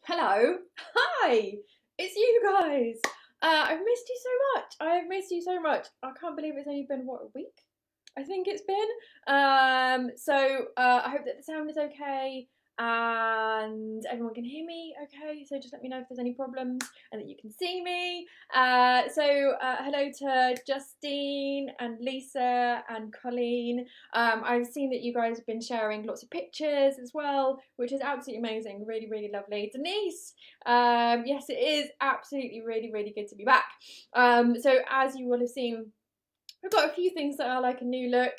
Hello. Hi. It's you guys. I've missed you so much. I've missed you so much. I can't believe it's only been, what, a week? I think it's been. I hope that the sound is okay and everyone can hear me okay. So just let me know if there's any problems and that you can see me. Hello to Justine and Lisa and Colleen. I've seen that you guys have been sharing lots of pictures as well, which is absolutely amazing. Really, really lovely. Denise, yes, it is absolutely really, really good to be back. So as you will have seen, we've got a few things that are like a new look.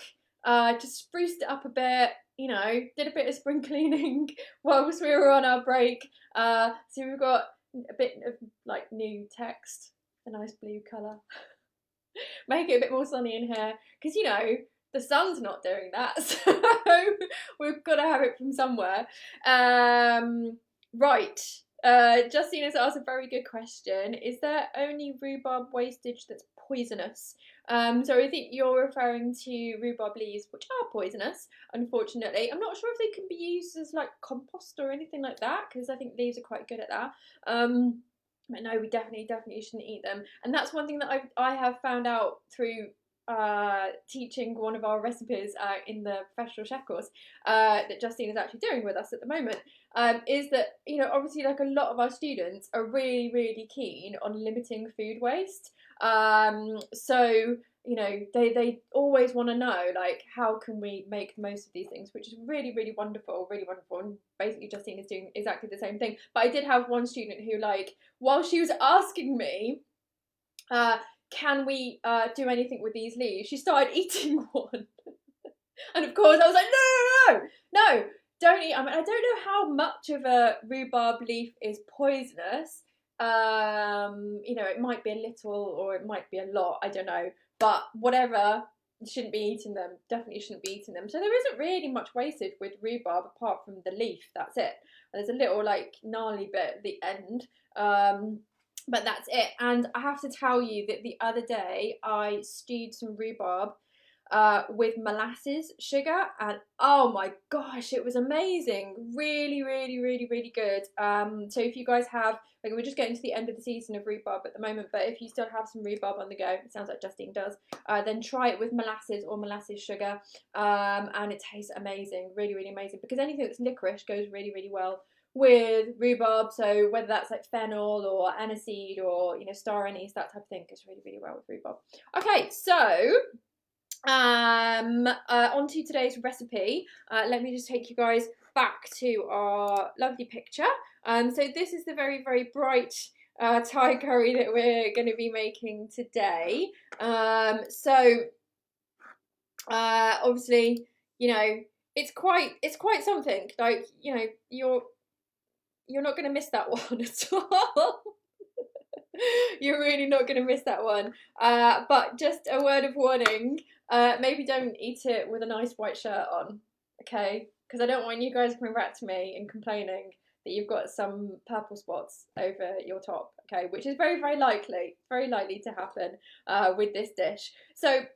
Just spruced it up a bit, did a bit of spring cleaning whilst we were on our break. So we've got a bit of like new text, a nice blue colour. Make it a bit more sunny in here, because the sun's not doing that, so we've got to have it from somewhere. Right. Justine has asked a very good question. Is there only rhubarb wastage that's poisonous? So I think you're referring to rhubarb leaves, which are poisonous, unfortunately. I'm not sure if they can be used as like compost or anything like that, because I think leaves are quite good at that. But no, we definitely shouldn't eat them. And that's one thing that I have found out through teaching one of our recipes in the professional chef course that Justine is actually doing with us at the moment, is that obviously, like, a lot of our students are really, really keen on limiting food waste. They always want to know, like, how can we make the most of these things, which is really, really wonderful, and basically Justine is doing exactly the same thing. But I did have one student who, like, while she was asking me can we do anything with these leaves, she started eating one. And of course I was like, no, don't eat. I mean, I don't know how much of a rhubarb leaf is poisonous. It might be a little or it might be a lot, I don't know. But whatever, you shouldn't be eating them. Definitely shouldn't be eating them. So there isn't really much wasted with rhubarb apart from the leaf. That's it. There's a little like gnarly bit at the end. But that's it. And I have to tell you that the other day I stewed some rhubarb with molasses sugar, and oh my gosh, it was amazing. Really, really, really, really good. So if you guys have, like, we're just getting to the end of the season of rhubarb at the moment, but if you still have some rhubarb on the go, it sounds like Justine does, then try it with molasses or molasses sugar, and it tastes amazing. Really, really amazing, because anything that's licorice goes really, really well with rhubarb. So whether that's like fennel or aniseed or star anise, that type of thing, goes really, really well with rhubarb. Okay, so on to today's recipe. Let me just take you guys back to our lovely picture. So this is the very, very bright Thai curry that we're going to be making today. Obviously, it's quite something. Like, you're not going to miss that one at all. You're really not going to miss that one. But just a word of warning, maybe don't eat it with a nice white shirt on, okay? Because I don't want you guys coming back to me and complaining that you've got some purple spots over your top, okay? Which is very, very likely to happen with this dish. So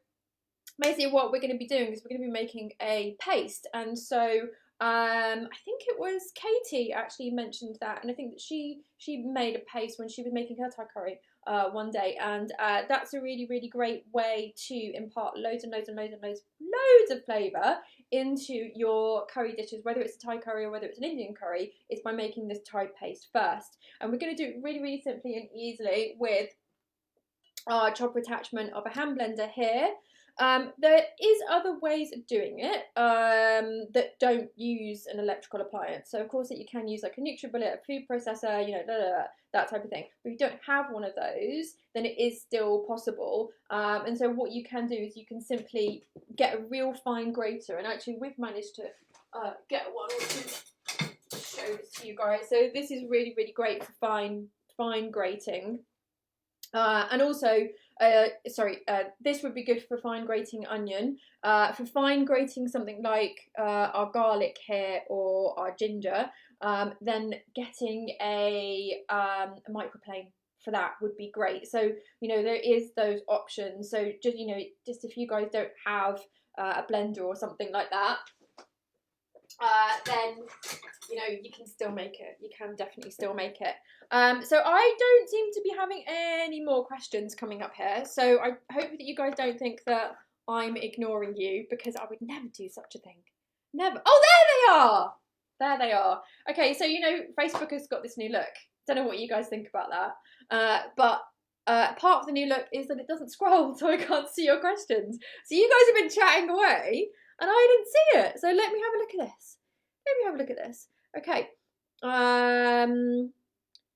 basically what we're going to be doing is we're going to be making a paste. And so I think it was Katie actually mentioned that, and I think that she made a paste when she was making her Thai curry one day, and that's a really, really great way to impart loads of flavour into your curry dishes, whether it's a Thai curry or whether it's an Indian curry. It's by making this Thai paste first, and we're going to do it really, really simply and easily with our chopper attachment of a hand blender here. There is other ways of doing it that don't use an electrical appliance. So of course that you can use like a NutriBullet, a food processor, that type of thing. But if you don't have one of those, then it is still possible. And so what you can do is you can simply get a real fine grater. And actually we've managed to get one to show this to you guys. So this is really, really great for fine grating. And also, this would be good for fine grating onion. For fine grating something like our garlic here or our ginger, then getting a microplane for that would be great. So there is those options. So just if you guys don't have a blender or something like that, then you know you can still make it. You can definitely still make it. So I don't seem to be having any more questions coming up here. So I hope that you guys don't think that I'm ignoring you, because I would never do such a thing. Never. Oh, there they are. There they are. Okay, so you know Facebook has got this new look. Don't know what you guys think about that. But part of the new look is that it doesn't scroll, so I can't see your questions. So you guys have been chatting away, and I didn't see it. So let me have a look at this. Let me have a look at this. Okay.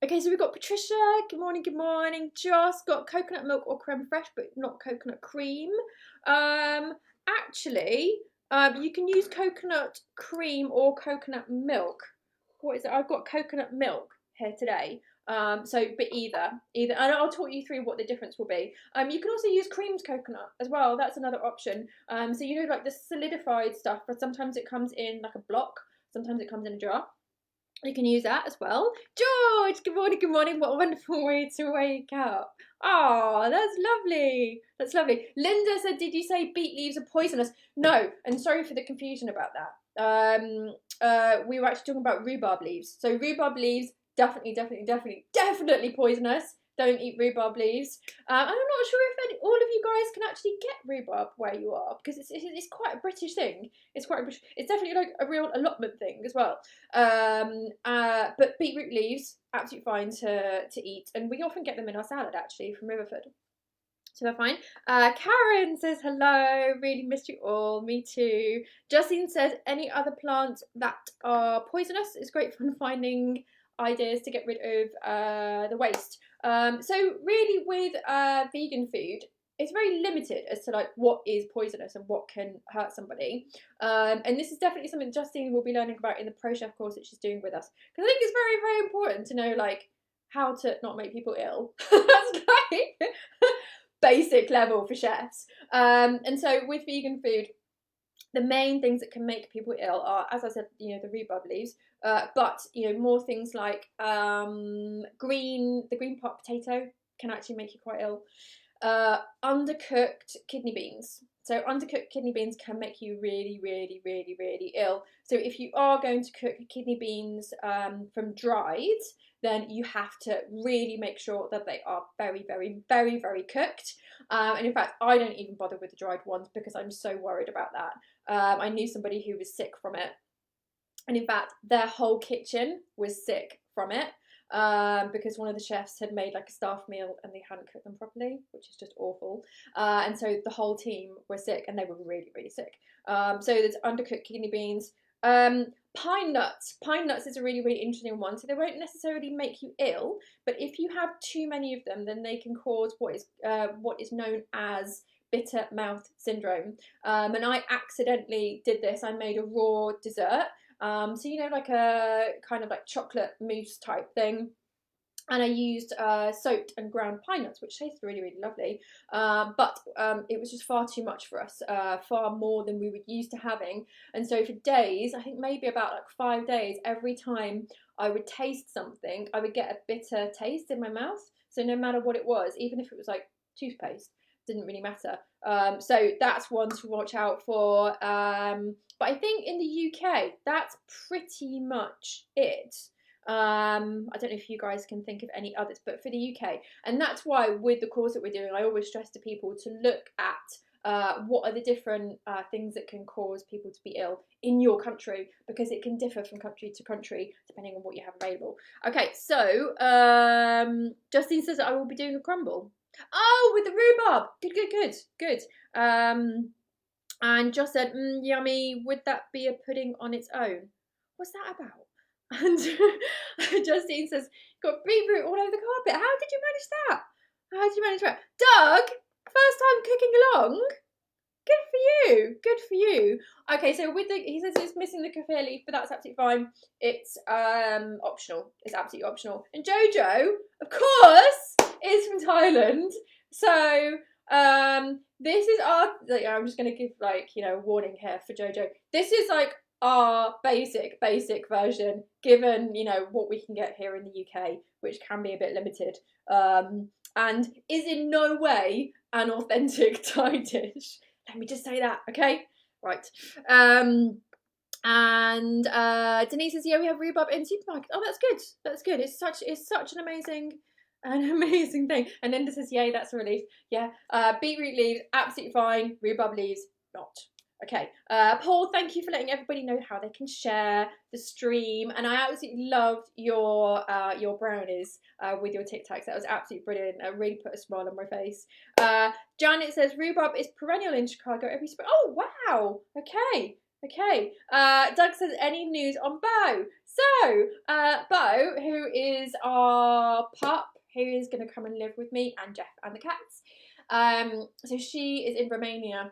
Okay, so we've got Patricia. Good morning, good morning. Just got coconut milk or creme fraiche, but not coconut cream. Actually, you can use coconut cream or coconut milk. What is it? I've got coconut milk here today. But either, and I'll talk you through what the difference will be. You can also use creamed coconut as well. That's another option. So you know, like the solidified stuff, but sometimes it comes in like a block. Sometimes it comes in a jar. You can use that as well. George, good morning, good morning. What a wonderful way to wake up. Oh, that's lovely. That's lovely. Linda said, did you say beet leaves are poisonous? No, and sorry for the confusion about that. We were actually talking about rhubarb leaves. So rhubarb leaves, definitely poisonous. Don't eat rhubarb leaves. I'm not sure if all of you guys can actually get rhubarb where you are, because it's quite a British thing. It's definitely like a real allotment thing as well. But beetroot leaves, absolutely fine to eat, and we often get them in our salad actually from Riverford. So they're fine. Karen says hello, really missed you all, me too. Justine says any other plants that are poisonous? It's great fun finding ideas to get rid of the waste. So really with vegan food, it's very limited as to like what is poisonous and what can hurt somebody. And this is definitely something Justine will be learning about in the Pro Chef course that she's doing with us. Because I think it's very, very important to know like how to not make people ill. That's like basic level for chefs. And so with vegan food, the main things that can make people ill are, as I said, you know, the rhubarb leaves, but you know, more things like the green pot potato can actually make you quite ill. Undercooked kidney beans. So undercooked kidney beans can make you really, really, really, really ill. So if you are going to cook kidney beans from dried, then you have to really make sure that they are very, very, very, very cooked. And in fact, I don't even bother with the dried ones because I'm so worried about that. I knew somebody who was sick from it. And in fact, their whole kitchen was sick from it. Because one of the chefs had made like a staff meal and they hadn't cooked them properly, which is just awful. And so the whole team were sick and they were really, really sick. So there's undercooked kidney beans. Pine nuts. Pine nuts is a really, really interesting one. So they won't necessarily make you ill, but if you have too many of them, then they can cause what is known as bitter mouth syndrome. And I accidentally did this. I made a raw dessert. So you know, like a kind of like chocolate mousse type thing. And I used soaked and ground pine nuts, which tasted really, really lovely. But it was just far too much for us, far more than we were used to having. And so for days, I think maybe about like 5 days, every time I would taste something, I would get a bitter taste in my mouth. So no matter what it was, even if it was like toothpaste, didn't really matter. So that's one to watch out for. But I think in the UK, that's pretty much it. I don't know if you guys can think of any others, but for the UK, and that's why with the course that we're doing, I always stress to people to look at what are the different things that can cause people to be ill in your country, because it can differ from country to country depending on what you have available. Okay, so Justine says that I will be doing a crumble. Oh, with the rhubarb. Good. And Joss said, yummy. Would that be a pudding on its own? What's that about? And Justine says, got beetroot all over the carpet. How did you manage that? How did you manage that? Doug, first time cooking along. Good for you. Okay, so he says it's missing the kaffir leaf, but that's absolutely fine. It's optional. It's absolutely optional. And Jojo, of course, is from Thailand. So this is I'm just gonna give like, you know, warning here for Jojo. This is like our basic version, given, you know, what we can get here in the UK, which can be a bit limited, and is in no way an authentic Thai dish. Let me just say that, okay? Right. And Denise says, yeah, we have rhubarb in supermarket. Oh, that's good. That's good. It's such an amazing thing. And Linda says, yay, that's a relief. Yeah. Beetroot leaves, absolutely fine. Rhubarb leaves, not. Okay. Paul, thank you for letting everybody know how they can share the stream. And I absolutely loved your brownies with your Tic Tacs. That was absolutely brilliant. It really put a smile on my face. Janet says, rhubarb is perennial in Chicago every spring. Oh, wow. Okay. Okay. Doug says, any news on Bo? So, Bo, who is our pup, who is going to come and live with me and Jeff and the cats. So she is in Romania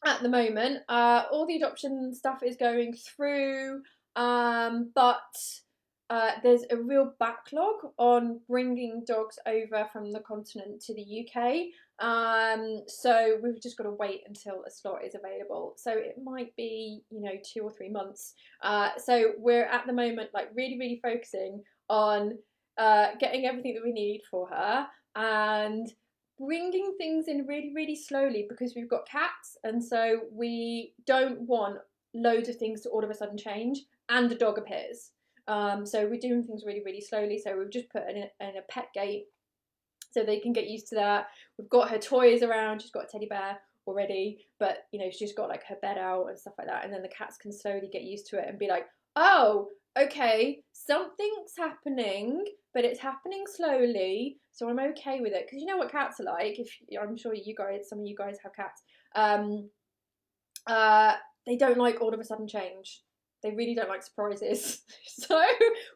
at the moment. All the adoption stuff is going through, but there's a real backlog on bringing dogs over from the continent to the UK. So we've just got to wait until a slot is available. So it might be, 2 or 3 months. So we're at the moment like really focusing on getting everything that we need for her and bringing things in really slowly, because we've got cats, and so we don't want loads of things to all of a sudden change and the dog appears. So we're doing things really slowly. So we've just put in a pet gate so they can get used to that. We've got her toys around. She's got a teddy bear already, but she's got like her bed out and stuff like that, and then the cats can slowly get used to it and be like, oh, okay, something's happening, but it's happening slowly, so I'm okay with it. Because you know what cats are like. I'm sure some of you guys have cats. They don't like all of a sudden change. They really don't like surprises. So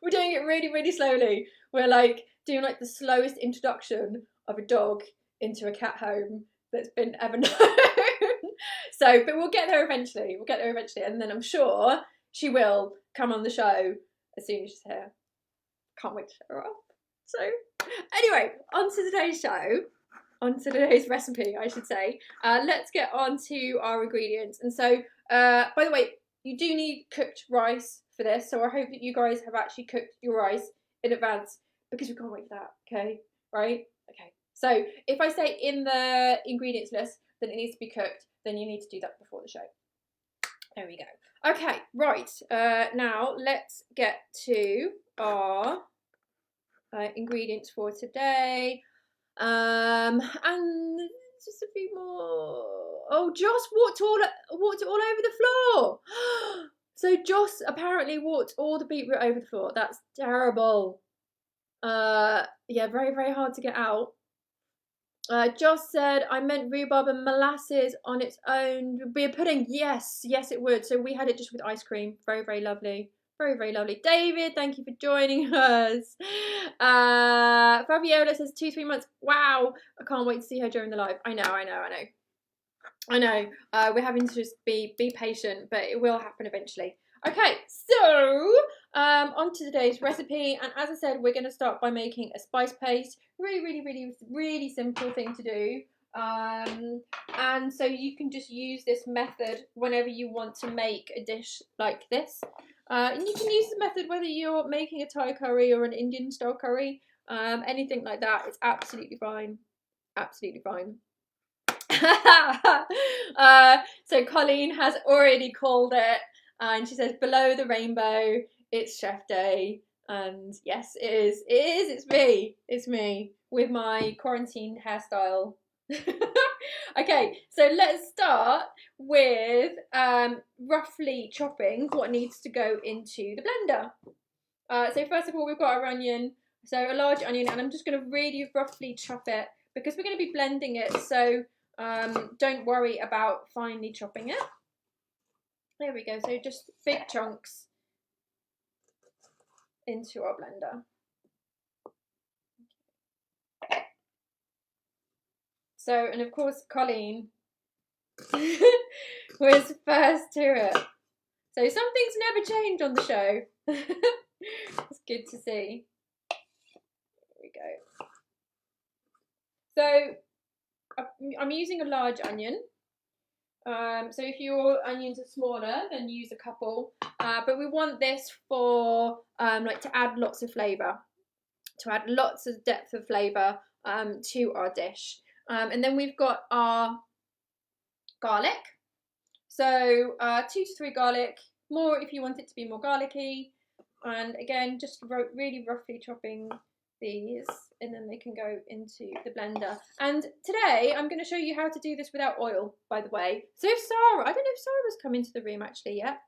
we're doing it really slowly. We're like doing like the slowest introduction of a dog into a cat home that's been ever known. So, but we'll get there eventually. And then I'm sure she will come on the show as soon as she's here. Can't wait to show her off. So anyway, on to today's show. On to today's recipe, I should say. Let's get on to our ingredients. And so, by the way, you do need cooked rice for this. So I hope that you guys have actually cooked your rice in advance, because we can't wait for that, okay? Right? Okay. So if I say in the ingredients list that it needs to be cooked, then you need to do that before the show. There we go. Okay, right. Now let's get to our ingredients for today. And just a few more. Oh, Joss walked it all over the floor. So Joss apparently walked all the beetroot over the floor. That's terrible. Yeah, very hard to get out. Joss said, I meant rhubarb and molasses on its own would be a pudding. Yes, it would. So we had it just with ice cream. Very lovely. Very lovely. David, thank you for joining us. Fabiola says 2-3 months. Wow, I can't wait to see her during the live. I know. We're having to just be patient, but it will happen eventually. Okay, so on to today's recipe, and as I said, we're going to start by making a spice paste. Really simple thing to do. And so you can just use this method whenever you want to make a dish like this. And you can use the method whether you're making a Thai curry or an Indian style curry, anything like that. It's absolutely fine. So Colleen has already called it, and she says below the rainbow, it's Chef Day. And yes, it is. It's me with my quarantine hairstyle. Okay, so let's start with roughly chopping what needs to go into the blender. So first of all, we've got our onion, so a large onion, and I'm just going to really roughly chop it because we're going to be blending it, so don't worry about finely chopping it. There we go, so just big chunks into our blender. So, and of course, Colleen was first to it. So some things never change on the show. It's good to see. There we go. So I'm using a large onion. So if your onions are smaller, then use a couple. But we want this for like to add lots of flavour, to add lots of depth of flavour to our dish. And then we've got our garlic. So 2 to 3 garlic more if you want it to be more garlicky. And again, just really roughly chopping these, and then they can go into the blender. And today I'm going to show you how to do this without oil, by the way. So if Sarah, I don't know if Sarah's come into the room actually yet.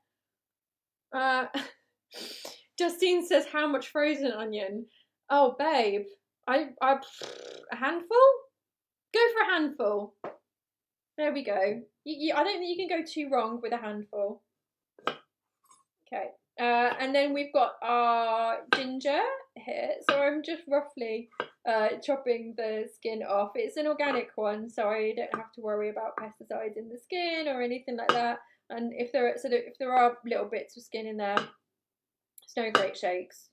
Justine says, how much frozen onion? Oh, babe, I a handful? Go for a handful. There we go. I don't think you can go too wrong with a handful. Okay. And then we've got our ginger here. So I'm just roughly chopping the skin off. It's an organic one, so I don't have to worry about pesticides in the skin or anything like that. And if there are little bits of skin in there, it's no great shakes.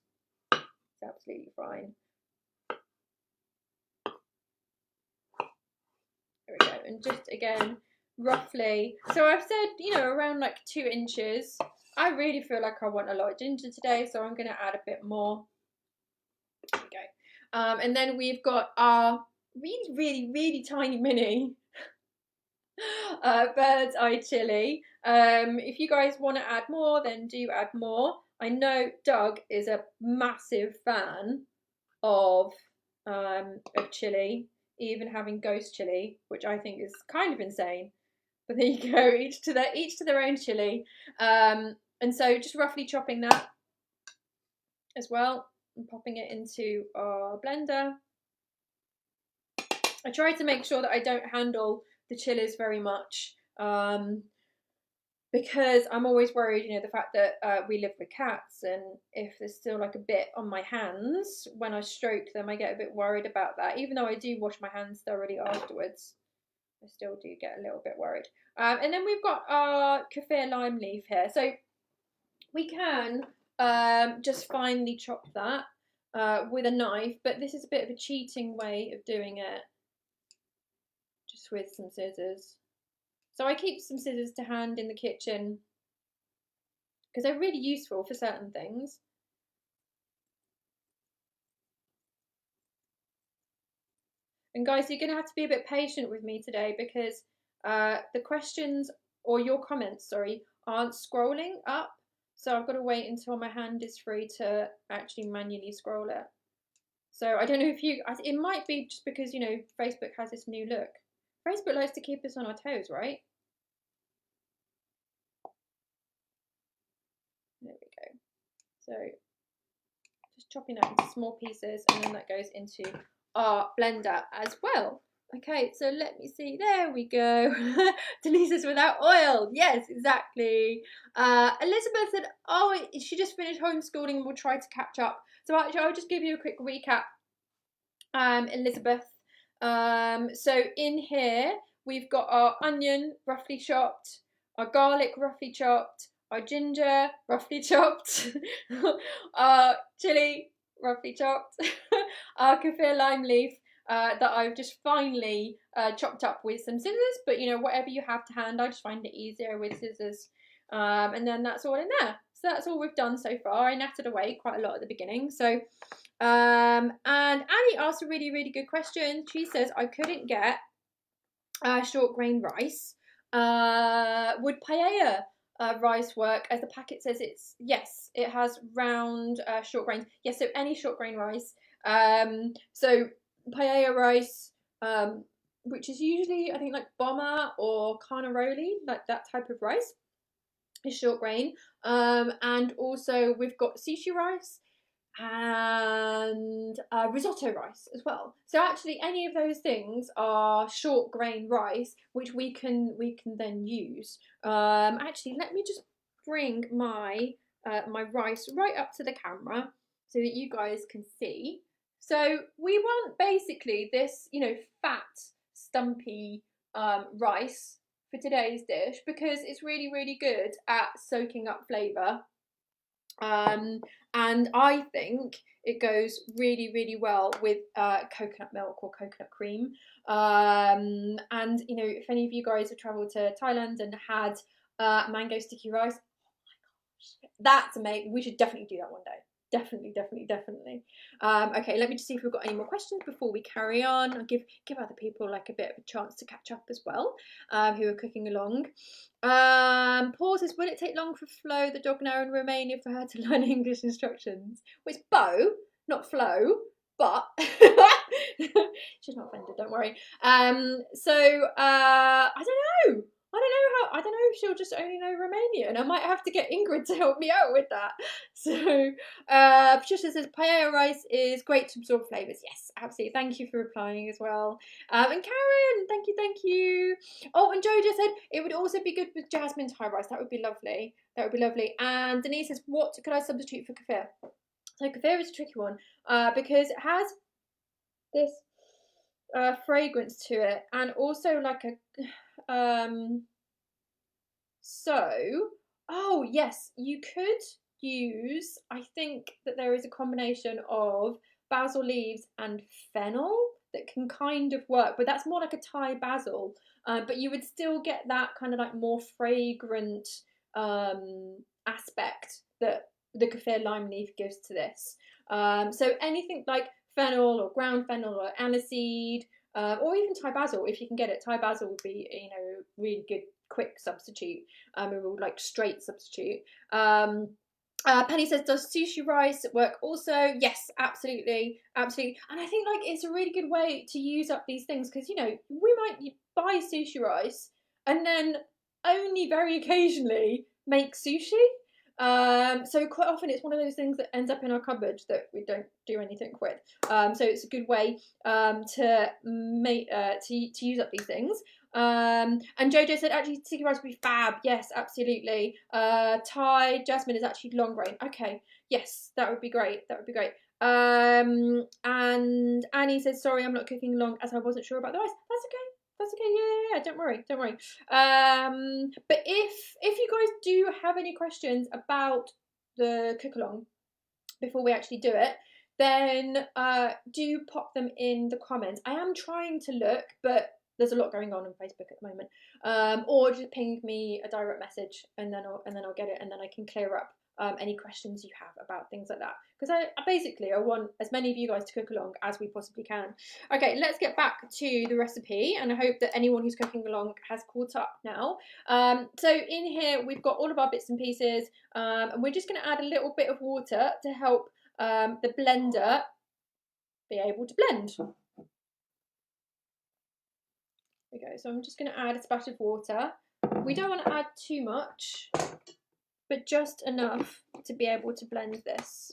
It's absolutely fine. There we go. And just again, roughly. So I've said, you know, around like 2 inches. I really feel like I want a lot of ginger today, so I'm going to add a bit more. There we go. And then we've got our really tiny mini bird's eye chili. If you guys want to add more, then do add more. I know Doug is a massive fan of chili, even having ghost chili, which I think is kind of insane. But there you go, each to their own chili. And so just roughly chopping that as well and popping it into our blender. I try to make sure that I don't handle the chilies very much because I'm always worried, you know, the fact that we live with cats, and if there's still like a bit on my hands when I stroke them, I get a bit worried about that. Even though I do wash my hands thoroughly afterwards, I still do get a little bit worried. And then we've got our kaffir lime leaf here. So we can just finely chop that with a knife, but this is a bit of a cheating way of doing it, just with some scissors. So I keep some scissors to hand in the kitchen because they're really useful for certain things. And guys, you're going to have to be a bit patient with me today because the questions, or your comments, sorry, aren't scrolling up. So I've got to wait until my hand is free to actually manually scroll it. So I don't know if it might be just because, you know, Facebook has this new look. Facebook likes to keep us on our toes, right? There we go. So just chopping that into small pieces, and then that goes into our blender as well. Okay, so let me see. There we go. Delisa's without oil. Yes, exactly. Elizabeth said, oh, she just finished homeschooling and will try to catch up. So actually, I'll just give you a quick recap, Elizabeth. So in here, we've got our onion roughly chopped, our garlic roughly chopped, our ginger roughly chopped, our chili roughly chopped, our kaffir lime leaf that I've just finely chopped up with some scissors, but you know, whatever you have to hand, I just find it easier with scissors. And then that's all in there. So that's all we've done so far. I nattered away quite a lot at the beginning. So, and Annie asked a really good question. She says, I couldn't get short grain rice. Would paella rice work? As the packet says, yes, it has round short grains. Yes, so any short grain rice. So paella rice, which is usually, I think, like bomma or carnaroli, like that type of rice, is short grain. And also we've got sushi rice and risotto rice as well. So actually any of those things are short grain rice, which we can then use. Actually, let me just bring my my rice right up to the camera so that you guys can see. So we want basically this, you know, fat, stumpy rice for today's dish because it's really good at soaking up flavour. And I think it goes really well with coconut milk or coconut cream. And you know, if any of you guys have travelled to Thailand and had mango sticky rice, oh my gosh, that's amazing. We should definitely do that one day. Definitely. Okay, let me just see if we've got any more questions before we carry on. I'll give other people like a bit of a chance to catch up as well, who are cooking along. Paul says, will it take long for Flo, the dog now in Romania, for her to learn English instructions? Well, it's Bo, not Flo, but she's not offended, don't worry. I don't know. I don't know if she'll just only know Romanian. I might have to get Ingrid to help me out with that. So, Patricia says, paella rice is great to absorb flavours. Yes, absolutely. Thank you for replying as well. And Karen, thank you. Oh, and Jojo said, it would also be good with jasmine Thai rice. That would be lovely. And Denise says, what could I substitute for kefir? So kefir is a tricky one because it has this fragrance to it, and also like a oh yes, you could use, I think that there is a combination of basil leaves and fennel that can kind of work, but that's more like a Thai basil, but you would still get that kind of like more fragrant aspect that the kaffir lime leaf gives to this. So anything like fennel or ground fennel or aniseed, or even Thai basil if you can get it. Thai basil would be, you know, really good quick substitute, a real like straight substitute. Penny says, does sushi rice work also? Yes, absolutely. And I think like it's a really good way to use up these things, because you know we might buy sushi rice and then only very occasionally make sushi. So quite often it's one of those things that ends up in our cupboard that we don't do anything with. So it's a good way to make to use up these things. And Jojo said actually sticky rice would be fab. Yes, absolutely. Thai jasmine is actually long grain. Okay, yes, that would be great. And Annie says, sorry, I'm not cooking long as I wasn't sure about the rice. That's okay. Yeah. Don't worry. But if you guys do have any questions about the cook along before we actually do it, then do pop them in the comments. I am trying to look, but there's a lot going on Facebook at the moment. Or just ping me a direct message, and then I'll get it, and then I can clear up any questions you have about things like that, because I want as many of you guys to cook along as we possibly can. Okay, let's get back to the recipe, and I hope that anyone who's cooking along has caught up now. So in here we've got all of our bits and pieces, and we're just going to add a little bit of water to help the blender be able to blend. There we go. So I'm just going to add a splash of water. We don't want to add too much, but just enough to be able to blend this.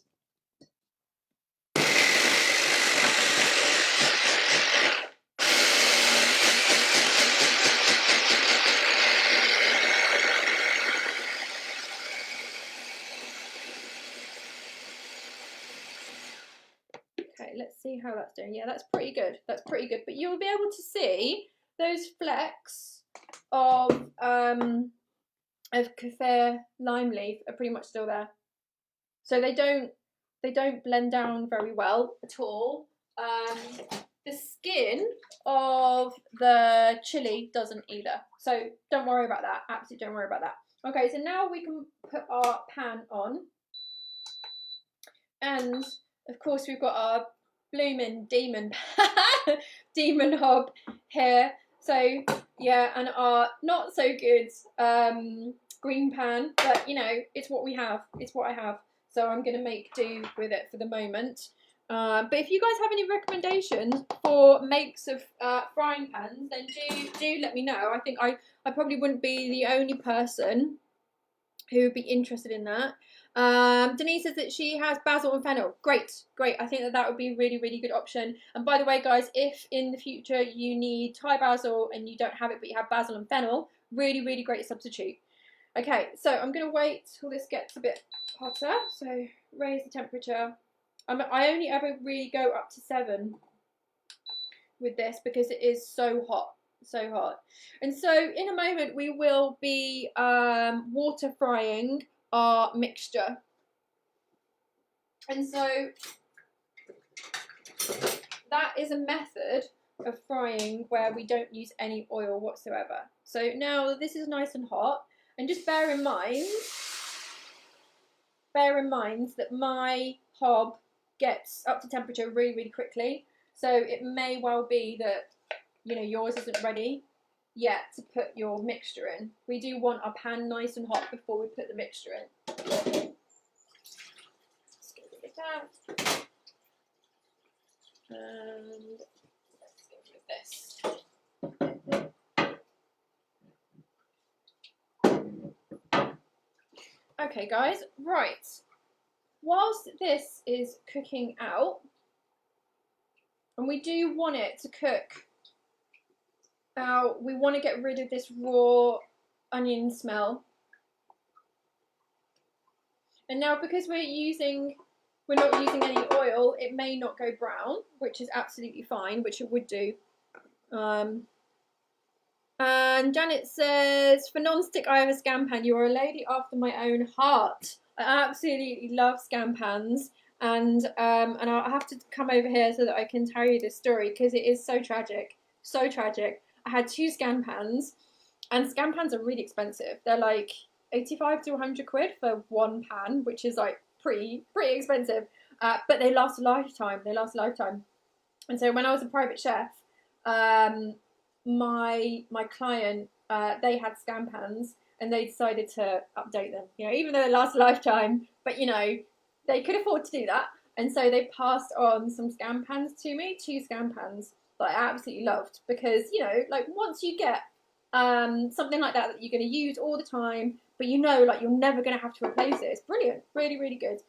Okay, let's see how that's doing. Yeah, that's pretty good. But you'll be able to see those flecks of kaffir lime leaf are pretty much still there. So they don't blend down very well at all. The skin of the chili doesn't either. So don't worry about that. Absolutely don't worry about that. Okay, so now we can put our pan on. And of course we've got our blooming demon hob here. So yeah, and our not so good green pan, but you know, it's what we have. It's what I have. So I'm going to make do with it for the moment. But if you guys have any recommendations for makes of frying pans, then do let me know. I think I probably wouldn't be the only person who would be interested in that. Denise says that she has basil and fennel. Great. I think that would be a really, really good option. And by the way, guys, if in the future you need Thai basil and you don't have it, but you have basil and fennel, really, really great substitute. Okay, so I'm going to wait till this gets a bit hotter. So raise the temperature. I only ever really go up to 7 with this because it is so hot. And so in a moment we will be water frying our mixture, and so that is a method of frying where we don't use any oil whatsoever. So now this is nice and hot, and just bear in mind that my hob gets up to temperature really, really quickly. So it may well be that, you know, yours isn't ready yet to put your mixture in. We do want our pan nice and hot before we put the mixture in. Let's go with that. And let's go with this. Okay, guys, right. Whilst this is cooking out, and we do want it to cook out, we want to get rid of this raw onion smell. And now, because we're not using any oil, it may not go brown, which is absolutely fine, which it would do. And Janet says, for non-stick, I have a Scam pan. You are a lady after my own heart. I absolutely love Scam pans, and I'll have to come over here so that I can tell you this story because it is so tragic, so tragic. I had 2 Scam pans, and Scam pans are really expensive. They're like 85 to 100 quid for one pan, which is like pretty expensive. But they last a lifetime. They last a lifetime. And so when I was a private chef, my client, they had Scam pans, and they decided to update them, you know, even though they last a lifetime, but you know, they could afford to do that. And so they passed on some Scam pans to me, 2 Scam pans that I absolutely loved, because, you know, like once you get something like that you're going to use all the time, but you know, like you're never going to have to replace it. It's brilliant, really, really good.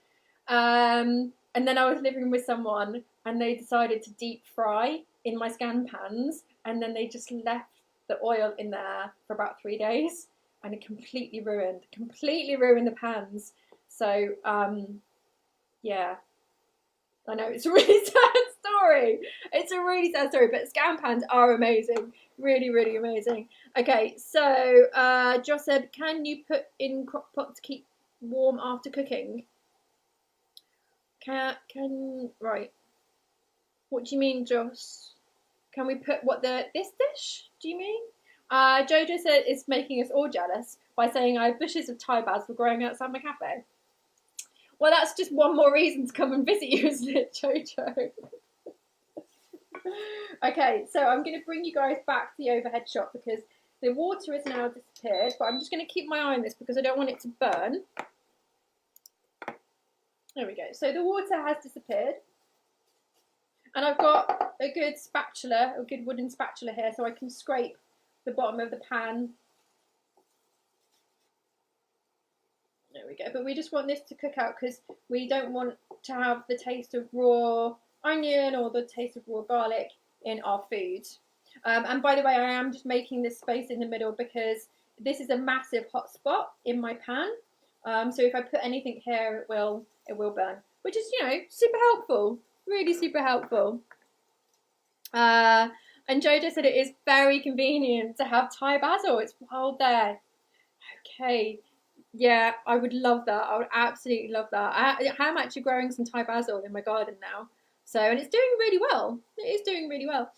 And then I was living with someone, and they decided to deep fry in my Scam pans, and then they just left the oil in there for about 3 days, and it completely ruined the pans. So yeah, I know it's a really sad story. It's a really sad story, but Scam pans are amazing, really, really amazing. Okay, so Joss said, can you put in Crock-Pot to keep warm after cooking? Right. What do you mean, Joss? Can we put this dish? Do you mean? Jojo said it's making us all jealous by saying I have bushes of Thai basil growing outside my cafe. Well, that's just one more reason to come and visit you, isn't it, Jojo? Okay, so I'm going to bring you guys back to the overhead shot because the water has now disappeared, but I'm just going to keep my eye on this because I don't want it to burn. There we go. So the water has disappeared. And I've got a good spatula, a good wooden spatula here, so I can scrape the bottom of the pan. There we go. But we just want this to cook out because we don't want to have the taste of raw onion or the taste of raw garlic in our food. And by the way, I am just making this space in the middle because this is a massive hot spot in my pan. So if I put anything here, it will burn, which is, you know, super helpful. Really super helpful. And Jojo said it is very convenient to have Thai basil. It's wild there. Okay. Yeah, I would love that. I would absolutely love that. I'm actually growing some Thai basil in my garden now. So, and it's doing really well. It is doing really well.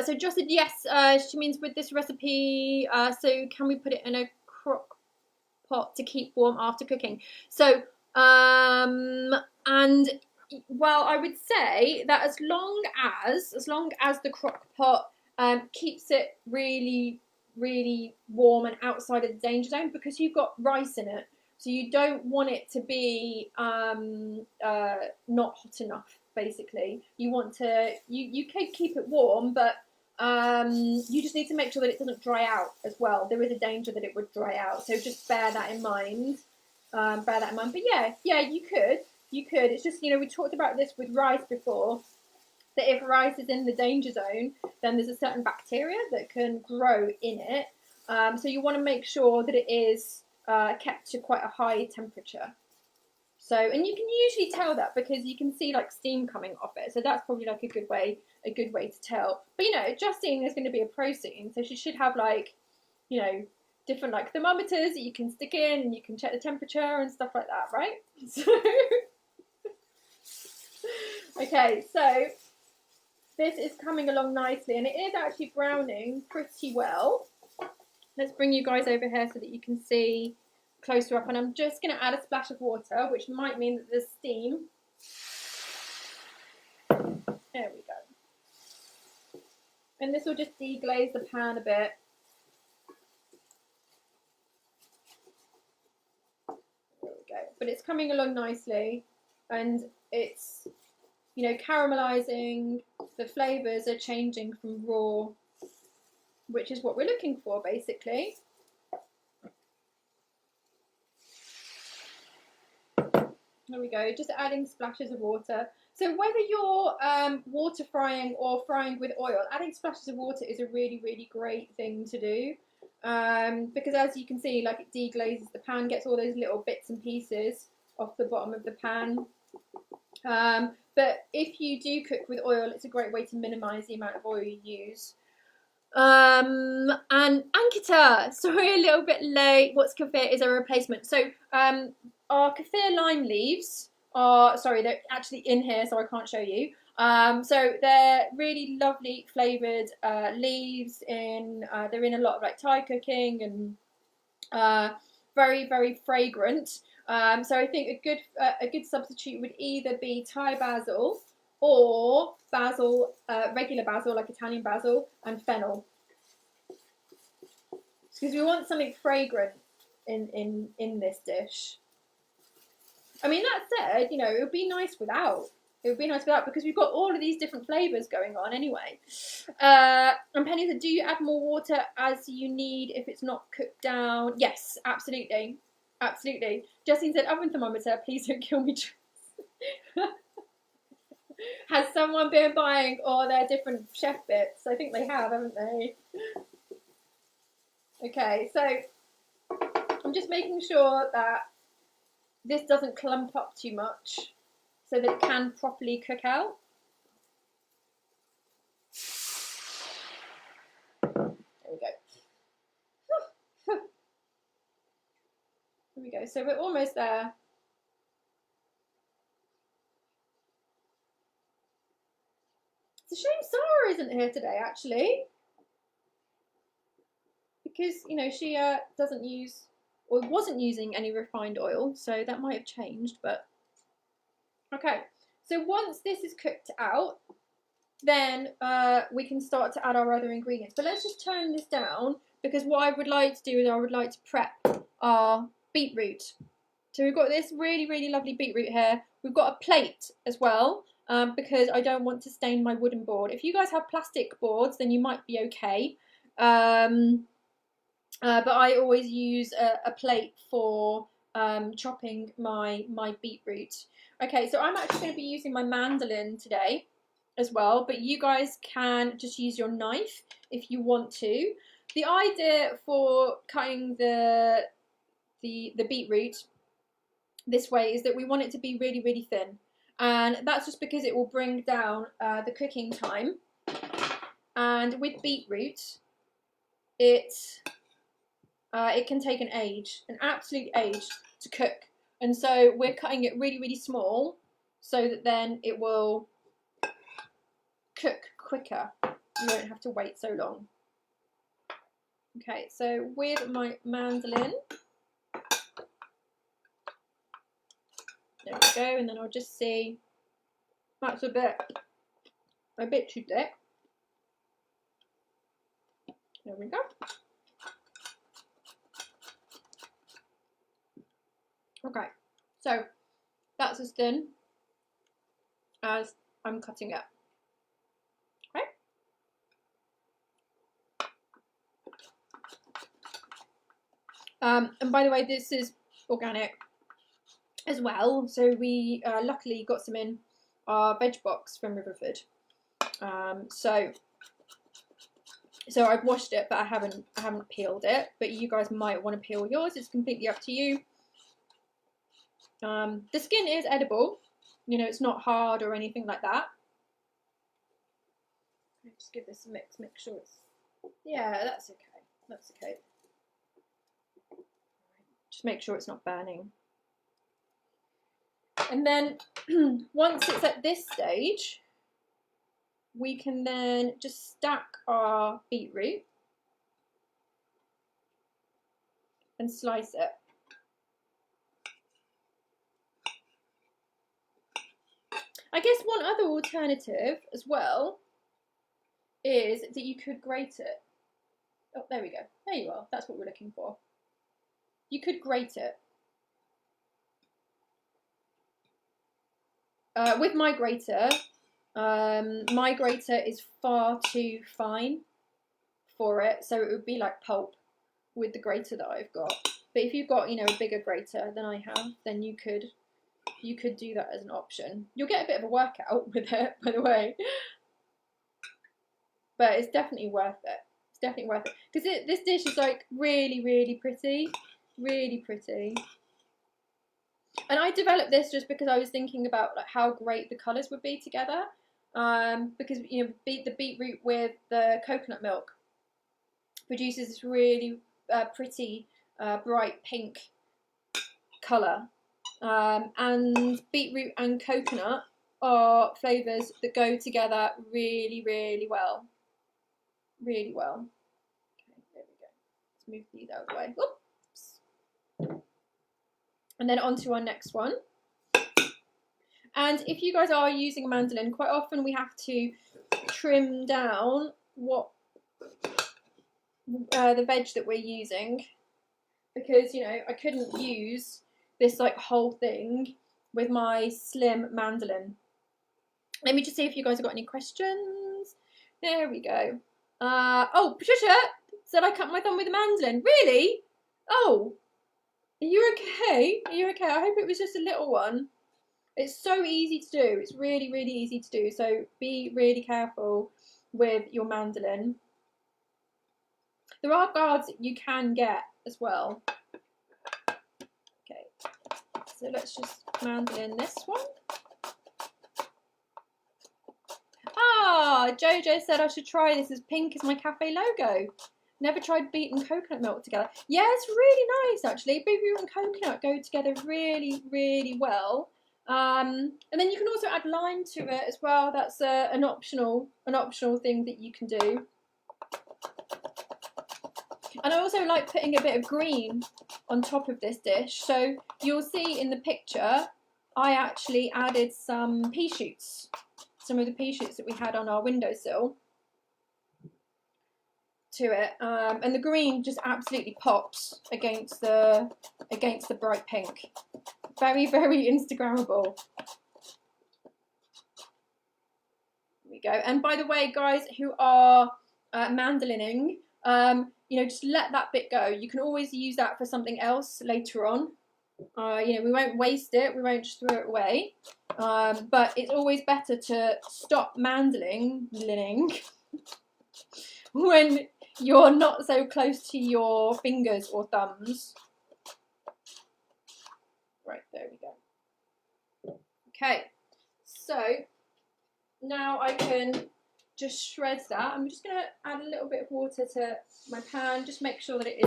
So Joss said yes. She means with this recipe, so can we put it in a crock pot to keep warm after cooking? So, and well, I would say that as long as the crock pot keeps it really, really warm and outside of the danger zone, because you've got rice in it, so you don't want it to be not hot enough. Basically, you want to you can keep it warm, but you just need to make sure that it doesn't dry out as well. There is a danger that it would dry out, so just bear that in mind. But yeah, you could. It's just, you know, we talked about this with rice before, that if rice is in the danger zone, then there's a certain bacteria that can grow in it. So you want to make sure that it is kept to quite a high temperature. So, and you can usually tell that because you can see like steam coming off it. So that's probably like a good way to tell. But you know, Justine is going to be a pro scene, so she should have like, you know, different like thermometers that you can stick in and you can check the temperature and stuff like that, right? So, okay, so this is coming along nicely and it is actually browning pretty well. Let's bring you guys over here so that you can see closer up, and I'm just going to add a splash of water, which might mean that there's steam There we go. And this will just deglaze the pan a bit. There we go. But it's coming along nicely, and it's, you know, caramelizing. The flavors are changing from raw, which is what we're looking for, basically. There we go, just adding splashes of water. So whether you're water frying or frying with oil, adding splashes of water is a really, really great thing to do. Because as you can see, like, it deglazes the pan, gets all those little bits and pieces off the bottom of the pan. But if you do cook with oil, it's a great way to minimise the amount of oil you use. And Ankita, sorry, a little bit late. What's kaffir is a replacement. So our kaffir lime leaves are, sorry, they're actually in here, so I can't show you. So they're really lovely flavoured leaves. They're in a lot of like Thai cooking, and very, very fragrant. So I think a good substitute would either be Thai basil or basil, regular basil, like Italian basil, and fennel. Because we want something fragrant in this dish. I mean, that said, you know, it would be nice without. It would be nice without, because we've got all of these different flavours going on anyway. And Penny said, do you add more water as you need if it's not cooked down? Yes, absolutely. Absolutely. Justine said, oven thermometer, please don't kill me. Has someone been buying all their different chef bits? I think they have, haven't they? Okay, so I'm just making sure that this doesn't clump up too much so that it can properly cook out. There we go. There we go. So we're almost there. It's a shame Sarah isn't here today, actually, because, you know, she doesn't use, or wasn't using, any refined oil, so that might have changed. But okay, so once this is cooked out, then we can start to add our other ingredients. But let's just turn this down, because what I would like to do is I would like to prep our beetroot. So we've got this really, really lovely beetroot here. We've got a plate as well, because I don't want to stain my wooden board. If you guys have plastic boards, then you might be okay. But I always use a plate for chopping my beetroot. Okay, so I'm actually going to be using my mandolin today as well, but you guys can just use your knife if you want to. The idea for cutting the beetroot this way is that we want it to be really, really thin, and that's just because it will bring down the cooking time. And with beetroot, it can take an absolute age to cook, and so we're cutting it really, really small so that then it will cook quicker. You won't have to wait so long. Okay, so with my mandolin, there we go, and then I'll just see, that's a bit too thick. There we go. Okay, so that's as thin as I'm cutting it. Okay. And by the way, this is organic as well, so we luckily got some in our veg box from Riverford. So I've washed it, but I haven't peeled it. But you guys might want to peel yours. It's completely up to you. The skin is edible. You know, it's not hard or anything like that. Just give this a mix. Make sure it's, yeah, that's okay. That's okay. Just make sure it's not burning. And then once it's at this stage, we can then just stack our beetroot and slice it. I guess one other alternative as well is that you could grate it. Oh, there we go. There you are. That's what we're looking for. You could grate it. With my grater is far too fine for it, so it would be like pulp with the grater that I've got. But if you've got, you know, a bigger grater than I have, then you could do that as an option. You'll get a bit of a workout with it, by the way, but it's definitely worth it. It's definitely worth it because this dish is like really, really pretty, really pretty. And I developed this just because I was thinking about like how great the colours would be together. Because you know, the beetroot with the coconut milk produces this really pretty bright pink colour. And beetroot and coconut are flavours that go together really, really well. Really well. Okay, there we go. Let's move these out of the way. Oops. And then on to our next one. And if you guys are using a mandolin, quite often we have to trim down what the veg that we're using, because, you know, I couldn't use this like whole thing with my slim mandolin. Let me just see if you guys have got any questions. There we go. Oh, Patricia said I cut my thumb with a mandolin. Really? Oh, are you okay? Are you okay? I hope it was just a little one. It's so easy to do. It's really, really easy to do. So be really careful with your mandolin. There are guards that you can get as well. Okay, so let's just mandolin this one. Ah, Jojo said I should try this as pink as my cafe logo. Never tried beet and coconut milk together. Yeah, it's really nice actually. Beetroot and coconut go together really, really well. And then you can also add lime to it as well. That's an optional thing that you can do. And I also like putting a bit of green on top of this dish. So you'll see in the picture, I actually added some pea shoots. Some of the pea shoots that we had on our windowsill to it, and the green just absolutely pops against the bright pink. Very, very Instagrammable. There we go. And by the way, guys who are mandolining, you know, just let that bit go. You can always use that for something else later on. You know, we won't waste it. We won't just throw it away. But it's always better to stop mandolining when you're not so close to your fingers or thumbs. Right, there we go. Okay, so now I can just shred that. I'm just going to add a little bit of water to my pan, just make sure that it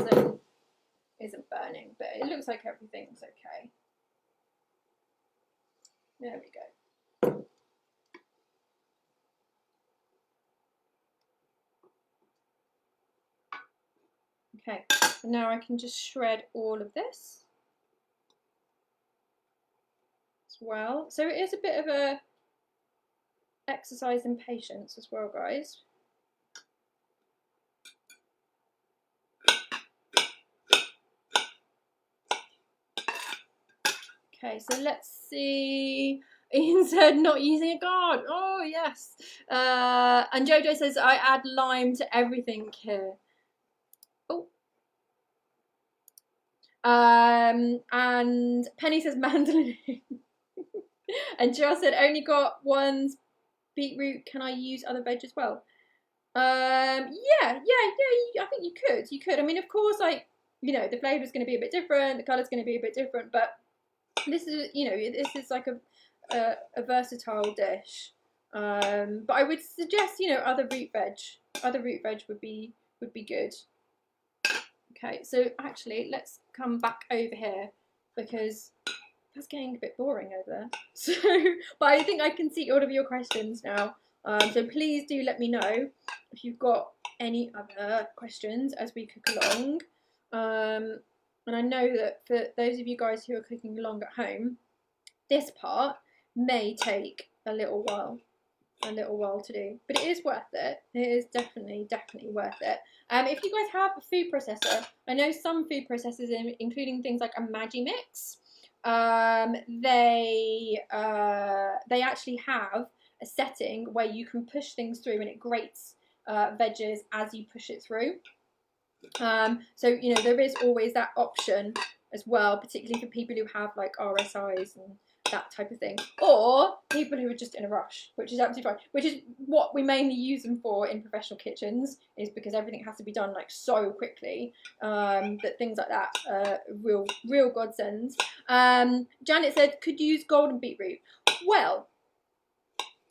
isn't burning, but it looks like everything's okay. There we go. Okay, so now I can just shred all of this as well. So it is a bit of a exercise in patience as well, guys. Okay, so let's see. Ian said not using a guard. Oh, yes. And Jojo says I add lime to everything here. Oh. And Penny says mandolin. And Jill said only got one beetroot. Can I use other veg as well? Yeah. I think you could. I mean, of course, like, you know, the flavour's going to be a bit different. The colour's going to be a bit different, but this is, you know, this is like a versatile dish. But I would suggest, you know, other root veg would be good. Okay, so actually let's come back over here because that's getting a bit boring over there. So, but I think I can see all of your questions now. So please do let me know if you've got any other questions as we cook along. And I know that for those of you guys who are cooking along at home, this part may take a little while to do, but it is worth it. It is definitely worth it. If you guys have a food processor, I know some food processors, including things like a Magimix, they actually have a setting where you can push things through and it grates veggies as you push it through. So you know, there is always that option as well, particularly for people who have like RSIs and that type of thing, or people who are just in a rush, which is absolutely fine, which is what we mainly use them for in professional kitchens, is because everything has to be done like so quickly, that things like that are real godsends. Janet said, could you use golden beetroot? Well,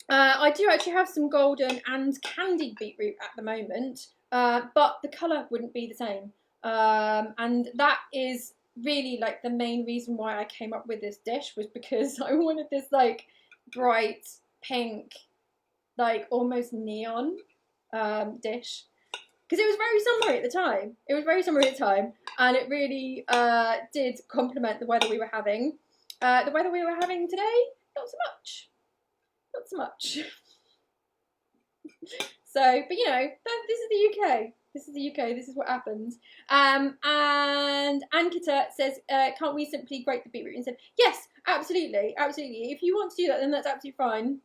I do actually have some golden and candied beetroot at the moment, but the colour wouldn't be the same, and that is really like the main reason why I came up with this dish, was because I wanted this like bright pink, like almost neon dish, because it was very summery at the time. And it really did complement the weather we were having. The weather we were having today, not so much. So, but you know, this is the UK. This is what happens. And Ankita says, can't we simply grate the beetroot? And said, yes, absolutely. If you want to do that, then that's absolutely fine.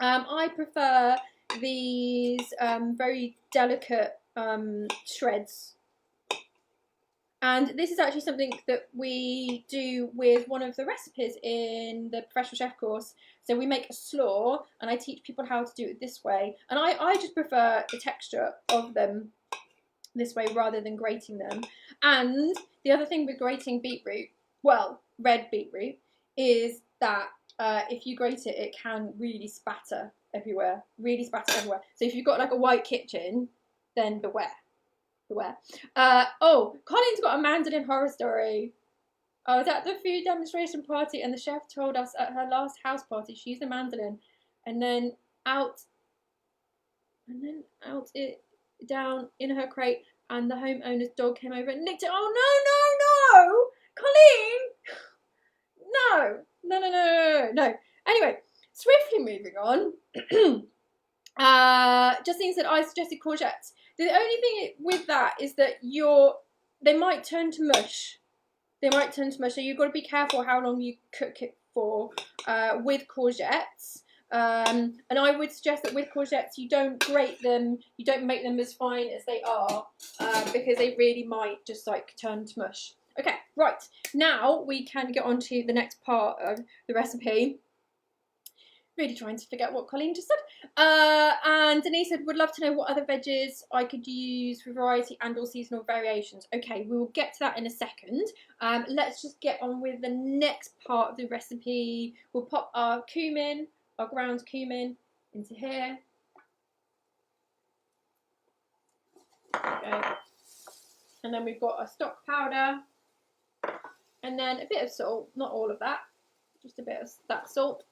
I prefer these very delicate shreds. And this is actually something that we do with one of the recipes in the Professional Chef course. So we make a slaw, and I teach people how to do it this way. And I just prefer the texture of them this way rather than grating them. And the other thing with grating beetroot, well, red beetroot, is that if you grate it, it can really spatter everywhere. So if you've got like a white kitchen, then beware. Oh, Colin's got a mandolin horror story. I was at the food demonstration party and the chef told us at her last house party she used a mandolin, and then out it down in her crate, and the homeowner's dog came over and nicked it. Oh no, Colleen! No. Anyway, swiftly moving on. Justine said, I suggested courgettes. The only thing with that is that they might turn to mush. So you've got to be careful how long you cook it for with courgettes. And I would suggest that with courgettes, you don't grate them, you don't make them as fine as they are, because they really might just like turn to mush. Okay, right, now we can get on to the next part of the recipe. Really trying to figure out what Colleen just said. And Denise said, would love to know what other veggies I could use for variety and or seasonal variations. Okay, we will get to that in a second. Let's just get on with the next part of the recipe. We'll pop our cumin, our ground cumin, into here. Okay. And then we've got our stock powder. And then a bit of salt, not all of that, just a bit of that salt.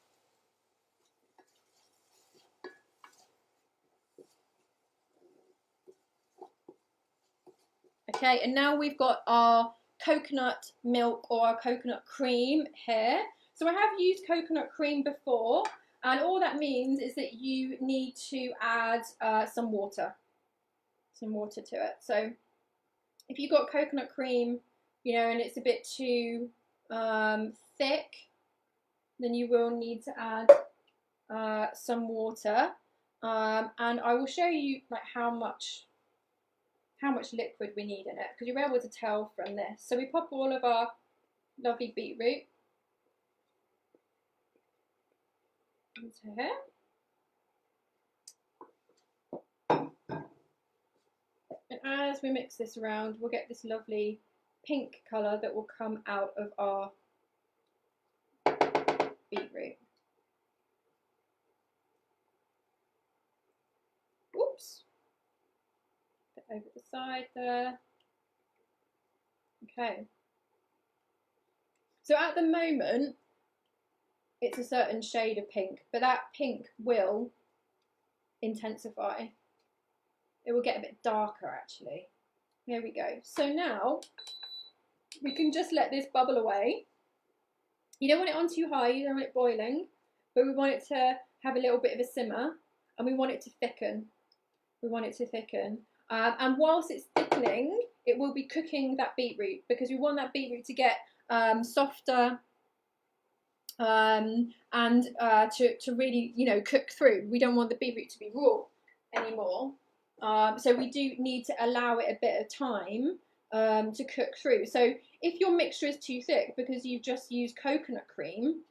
Okay, and now we've got our coconut milk or our coconut cream here. So I have used coconut cream before, and all that means is that you need to add some water to it. So if you've got coconut cream, you know, and it's a bit too thick, then you will need to add some water. And I will show you like how much liquid we need in it, because you'll be able to tell from this. So we pop all of our lovely beetroot into here. And as we mix this around, we'll get this lovely pink colour that will come out of our beetroot. Oops. Put over the side there. Okay. So at the moment, it's a certain shade of pink, but that pink will intensify. It will get a bit darker actually. Here we go. So now we can just let this bubble away. You don't want it on too high, you don't want it boiling. but we want it to have a little bit of a simmer, and we want it to thicken. We want it to thicken. And whilst it's thickening, it will be cooking that beetroot, because we want that beetroot to get softer and to really, you know, cook through. We don't want the beetroot to be raw anymore. So we do need to allow it a bit of time to cook through. So if your mixture is too thick because you've just used coconut cream,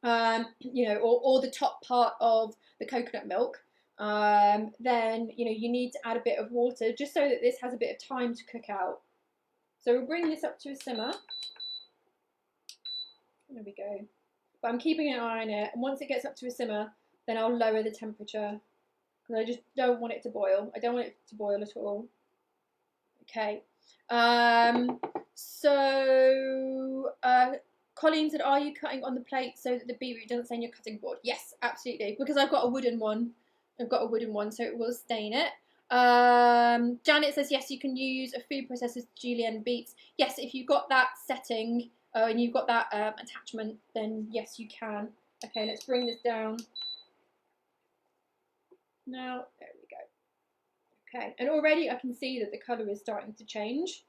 you know, or the top part of the coconut milk, then, you know, you need to add a bit of water just so that this has a bit of time to cook out. So we'll bring this up to a simmer. There we go. But I'm keeping an eye on it, and once it gets up to a simmer, then I'll lower the temperature, because I just don't want it to boil. I don't want it to boil at all. Okay. Colleen said, are you cutting on the plate so that the beetroot doesn't stain your cutting board? Yes, absolutely, because I've got a wooden one. I've got a wooden one, so it will stain it. Janet says, yes, you can use a food processor, julienne beets. Yes, if you've got that setting and you've got that attachment, then yes, you can. Okay, let's bring this down. Now, there we go. Okay, and already I can see that the colour is starting to change.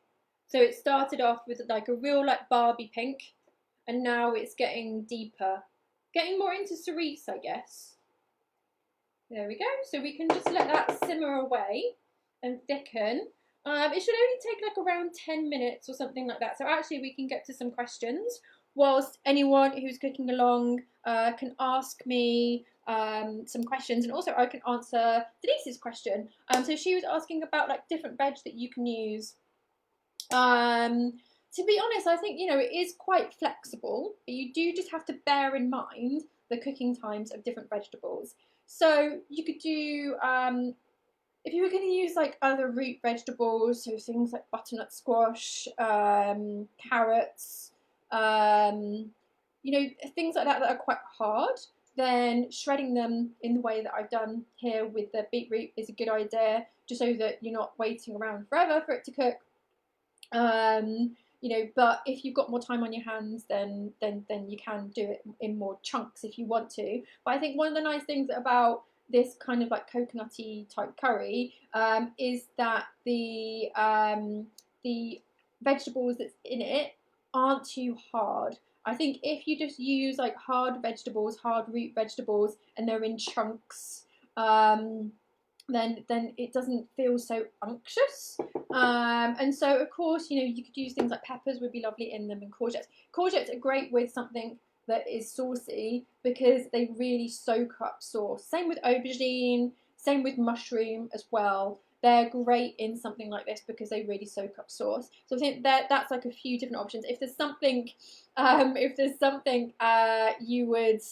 So it started off with like a real like Barbie pink, and now it's getting deeper, getting more into cerise, I guess. There we go. So we can just let that simmer away and thicken. It should only take like around 10 minutes or something like that. So actually we can get to some questions whilst anyone who's cooking along can ask me some questions, and also I can answer Denise's question. So she was asking about like different veg that you can use. To be honest, I think, you know, it is quite flexible, but you do just have to bear in mind the cooking times of different vegetables. So you could do, if you were going to use like other root vegetables, so things like butternut squash, carrots, you know, things like that that are quite hard, then shredding them in the way that I've done here with the beetroot is a good idea, just so that you're not waiting around forever for it to cook. You know, but if you've got more time on your hands, then you can do it in more chunks if you want to. But I think one of the nice things about this kind of like coconutty type curry is that the vegetables that's in it aren't too hard. I think if you just use like hard vegetables, hard root vegetables, and they're in chunks, then it doesn't feel so unctuous. And so, of course, you know, you could use things like peppers would be lovely in them, and courgettes. Courgettes are great with something that is saucy because they really soak up sauce. Same with aubergine, same with mushroom as well. They're great in something like this because they really soak up sauce. So I think that's like a few different options. If there's something, you would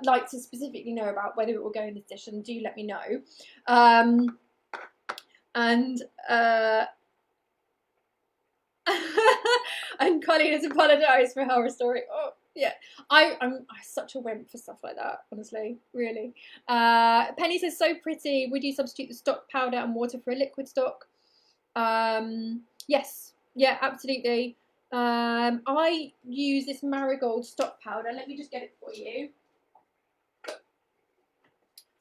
like to specifically know about whether it will go in this dish, and do let me know. And Colleen has apologised for her story. Oh yeah, I'm such a wimp for stuff like that, honestly, really. Penny says, so pretty. Would you substitute the stock powder and water for a liquid stock? Yes, yeah, absolutely. I use this Marigold stock powder. Let me just get it for you.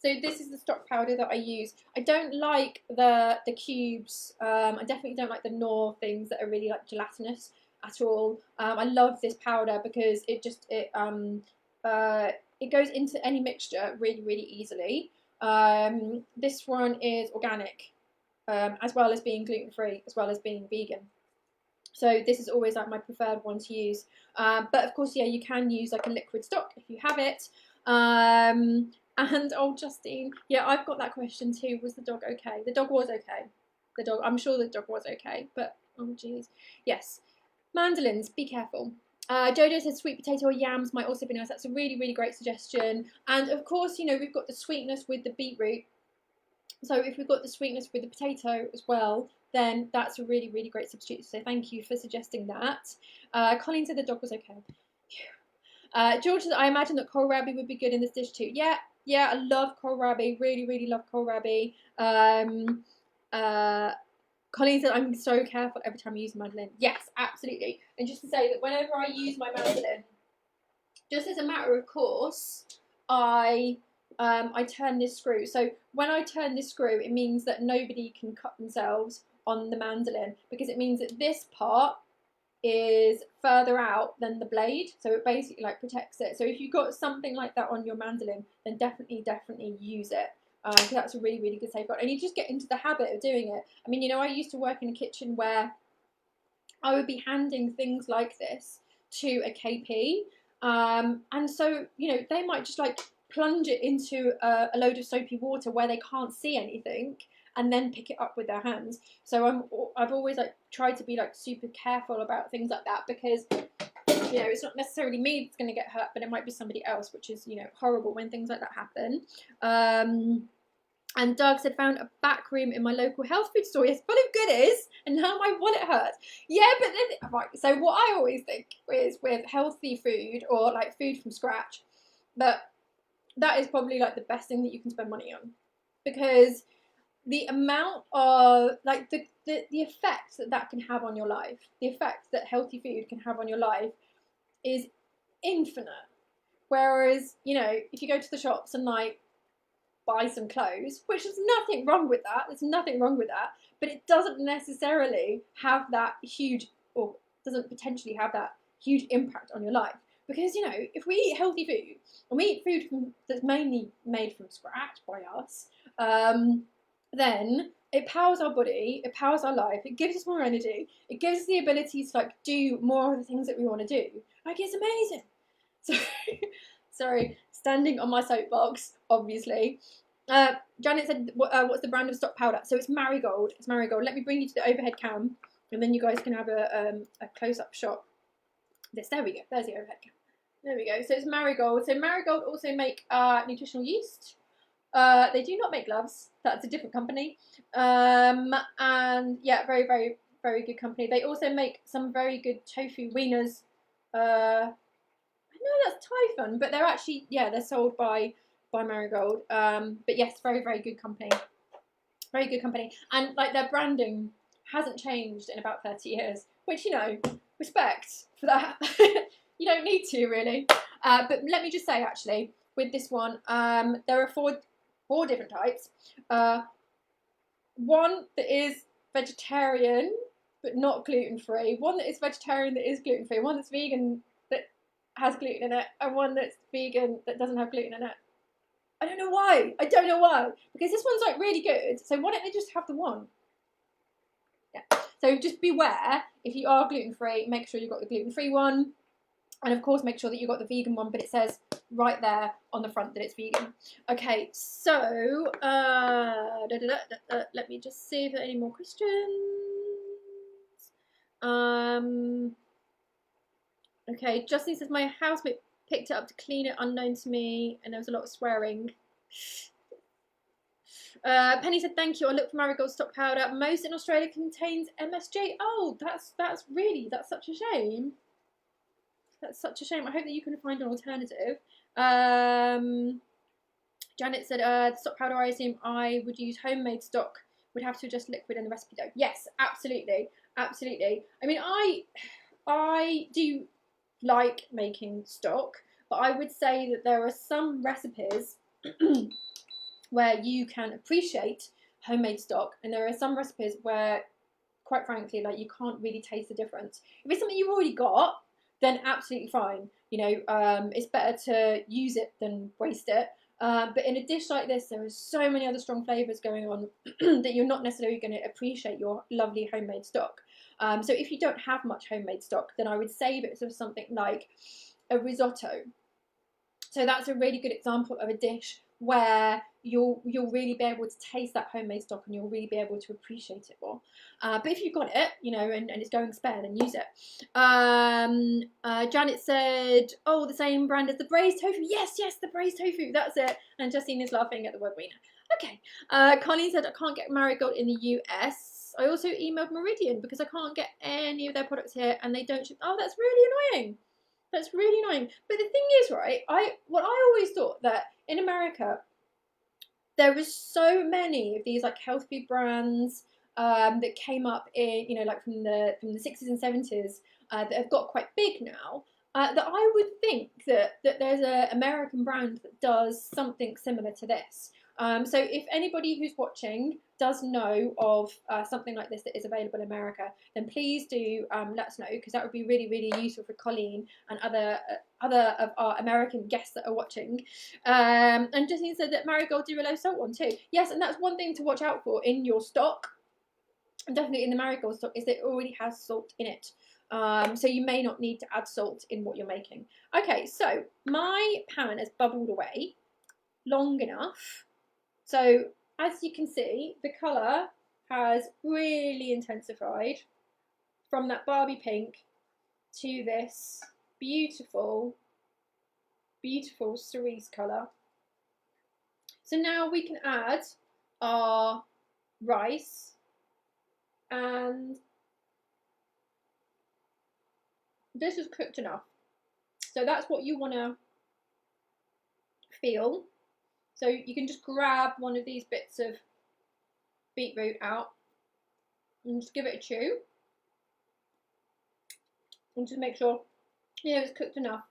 So this is the stock powder that I use. I don't like the cubes. I definitely don't like the Knorr things that are really like gelatinous at all. I love this powder because it goes into any mixture really, really easily. This one is organic, as well as being gluten-free, as well as being vegan. So this is always like my preferred one to use. But of course, yeah, you can use like a liquid stock if you have it. And oh, Justine, yeah, I've got that question too. Was the dog okay? The dog was okay. I'm sure the dog was okay, but oh geez, yes. Mandolins, be careful. Jojo says sweet potato or yams might also be nice. That's a really, really great suggestion. And of course, you know, we've got the sweetness with the beetroot. So if we've got the sweetness with the potato as well, then that's a really, really great substitute. So thank you for suggesting that. Colleen said the dog was okay. George says, I imagine that kohlrabi would be good in this dish too. Yeah, I love kohlrabi. Really, really love kohlrabi. Colleen said, I'm so careful every time I use mandolin. Yes, absolutely. And just to say that whenever I use my mandolin, just as a matter of course, I turn this screw. So when I turn this screw, it means that nobody can cut themselves on the mandolin, because it means that this part is further out than the blade, so it basically like protects it. So if you've got something like that on your mandolin, then definitely use it. So that's a really good safeguard, and you just get into the habit of doing it. I mean, you know, I used to work in a kitchen where I would be handing things like this to a KP, and so, you know, they might just like plunge it into a load of soapy water where they can't see anything, and then pick it up with their hands. So I've always like tried to be like super careful about things like that, because, you know, it's not necessarily me that's going to get hurt, but it might be somebody else, which is, you know, horrible when things like that happen. And Doug said, found a back room in my local health food store. Yes, full of goodies, and now my wallet hurts. Yeah, but then, right, so what I always think is with healthy food, or like food from scratch, that is probably like the best thing that you can spend money on, because the amount of like the effect that can have on your life, the effect that healthy food can have on your life is infinite. Whereas, you know, if you go to the shops and like buy some clothes, which there's nothing wrong with that, but it doesn't necessarily have that huge, or doesn't potentially have that huge impact on your life. Because, you know, if we eat healthy food, and we eat food that's mainly made from scratch by us, then it powers our body, it powers our life, it gives us more energy, it gives us the ability to like do more of the things that we want to do. Like, it's amazing. So, sorry, standing on my soapbox, obviously. Janet said, what's the brand of stock powder? So it's Marigold. It's Marigold. Let me bring you to the overhead cam, and then you guys can have a close-up shot. There we go. There's the overhead cam. There we go. So it's Marigold. So Marigold also make nutritional yeast. They do not make gloves. That's a different company. And yeah, very good company. They also make some very good tofu wieners. I know that's Typhon, but they're actually, yeah, they're sold by Marigold. But yes, very good company. Very good company. And like their branding hasn't changed in about 30 years, which, you know, respect for that. You don't need to, really. But let me just say, actually, with this one, there are four different types. One that is vegetarian but not gluten-free, one that is vegetarian that is gluten-free, one that's vegan that has gluten in it, and one that's vegan that doesn't have gluten in it. I don't know why. Because this one's like really good, so why don't they just have the one? Yeah. So just beware, if you are gluten-free, make sure you've got the gluten-free one. And of course, make sure that you've got the vegan one, but it says right there on the front that it's vegan. Okay, so let me just see if there are any more questions. Okay, Justin says, my housemate picked it up to clean it unknown to me, and there was a lot of swearing. Penny said, thank you. I look for Marigold stock powder. Most in Australia contains MSG. Oh, that's such a shame. That's such a shame. I hope that you can find an alternative. Janet said, the stock powder, I assume I would use homemade stock, would have to adjust liquid and the recipe dough. Yes, absolutely. I mean, I do like making stock, but I would say that there are some recipes where you can appreciate homemade stock, and there are some recipes where, quite frankly, like, you can't really taste the difference. If it's something you've already got, then absolutely fine. You know, it's better to use it than waste it. But in a dish like this, there are so many other strong flavours going on that you're not necessarily going to appreciate your lovely homemade stock. So if you don't have much homemade stock, then I would save it for something like a risotto. So that's a really good example of a dish where you'll really be able to taste that homemade stock, and you'll really be able to appreciate it more. But if you've got it, you know, and it's going spare, then use it. Janet said, oh, the same brand as the Braised Tofu. Yes, the Braised Tofu, that's it. And Justine is laughing at the word wiener. Okay. Colleen said, I can't get Marigold in the US. I also emailed Meridian because I can't get any of their products here, and they don't ship. Oh, that's really annoying. That's really annoying. But the thing is, right, I always thought that in America there was so many of these like health food brands that came up in, you know, like from the 60s and 70s that have got quite big now. that I would think that there's an American brand that does something similar to this. So if anybody who's watching does know of something like this that is available in America, then please do let us know, because that would be really, really useful for Colleen and other of our American guests that are watching. And Justine said that Marigold do a low salt one too. Yes, and that's one thing to watch out for in your stock, and definitely in the Marigold stock, is that it already has salt in it. So you may not need to add salt in what you're making. Okay, so my pan has bubbled away long enough. So as you can see, the colour has really intensified from that Barbie pink to this beautiful, beautiful cerise colour. So now we can add our rice, and this is cooked enough. So that's what you want to feel. So you can just grab one of these bits of beetroot out and just give it a chew. And just make sure, you know, it's cooked enough.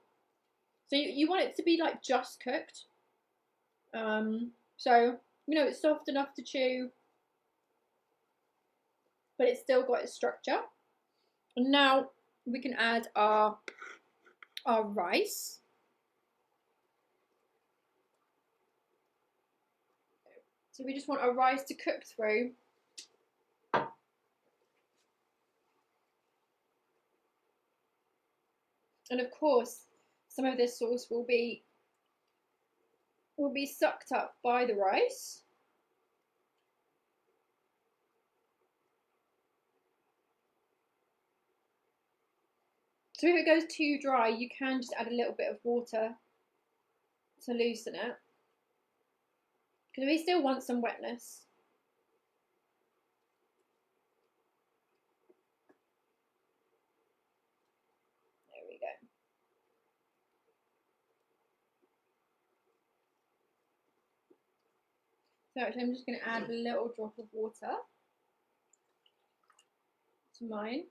So you want it to be like just cooked. So, you know, it's soft enough to chew, but it's still got its structure. And now we can add our rice. So we just want our rice to cook through. And of course, some of this sauce will be sucked up by the rice. So if it goes too dry, you can just add a little bit of water to loosen it, because we still want some wetness. There we go. So actually I'm just going to add a little drop of water to mine,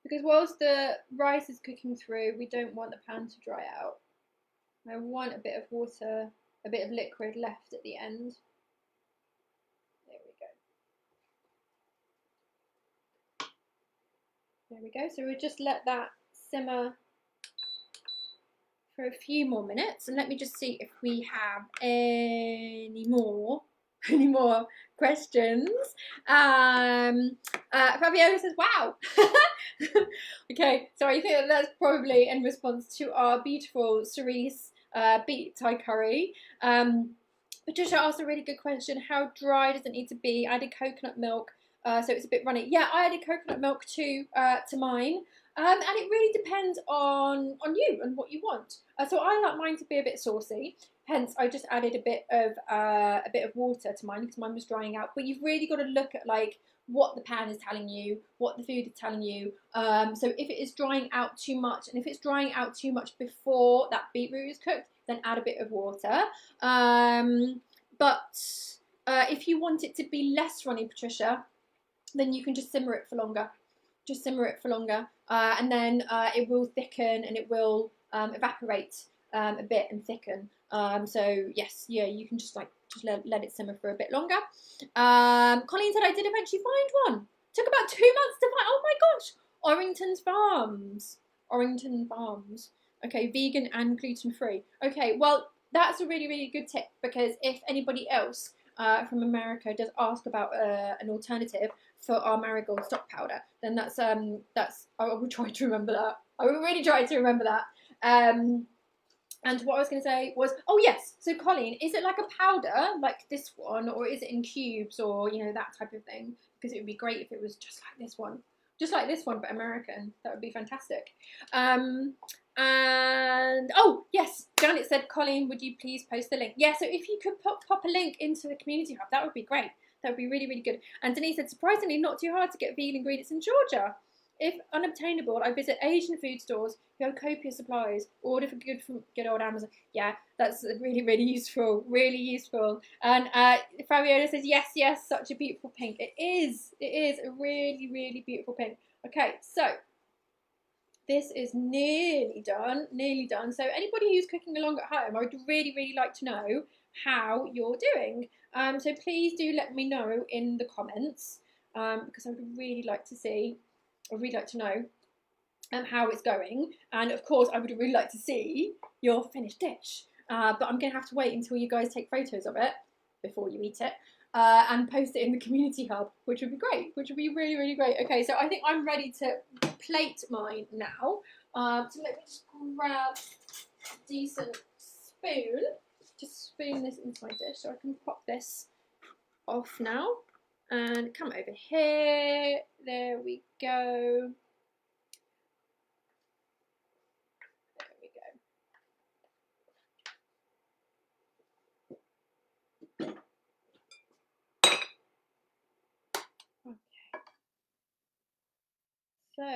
because whilst the rice is cooking through, we don't want the pan to dry out. I want a bit of water, a bit of liquid left at the end. There we go. There we go. So we'll just let that simmer for a few more minutes, and let me just see if we have any more questions. Fabiola says, wow. Okay, so I think that's probably in response to our beautiful cerise beet Thai curry. Patricia asked a really good question. How dry does it need to be? I added coconut milk, so it's a bit runny. Yeah, I added coconut milk to mine. And it really depends on you and what you want. So I like mine to be a bit saucy. Hence, I just added a bit of water to mine because mine was drying out. But you've really got to look at like what the pan is telling you, what the food is telling you. So if it is drying out too much, and if it's drying out too much before that beetroot is cooked, then add a bit of water. But if you want it to be less runny, Patricia, then you can just simmer it for longer. Just simmer it for longer, and then it will thicken and it will evaporate a bit and thicken. So yes, yeah, you can just let it simmer for a bit longer. Colleen said I did eventually find one. Took about 2 months to find. Oh my gosh, Orrington Farms. Okay, vegan and gluten free. Okay, well that's a really, really good tip, because if anybody else from America does ask about an alternative for our Marigold stock powder, then that's I will try to remember that. I will really try to remember that. And what I was going to say was, oh yes, so Colleen, is it like a powder like this one, or is it in cubes, or you know, that type of thing? Because it would be great if it was just like this one but American. That would be fantastic. And oh yes, Janet said, Colleen, would you please post the link? Yeah, so if you could pop a link into the community hub, that would be great. That would be really, really good. And Denise said, surprisingly not too hard to get vegan ingredients in Georgia. If unobtainable, I visit Asian food stores who have copious supplies. Order for good old Amazon. Yeah, that's really, really useful. Really useful. And Fabiola says, yes, such a beautiful pink. It is a really, really beautiful pink. Okay, so this is nearly done, nearly done. So anybody who's cooking along at home, I would really, really like to know how you're doing. So please do let me know in the comments, because I would really like to see, I'd really like to know how it's going. And of course, I would really like to see your finished dish. But I'm going to have to wait until you guys take photos of it before you eat it. And post it in the community hub, which would be great, which would be really, really great. Okay, so I think I'm ready to plate mine now. So let me just grab a decent spoon, just spoon this into my dish so I can pop this off now. And come over here, there we go. There we go. Okay. So,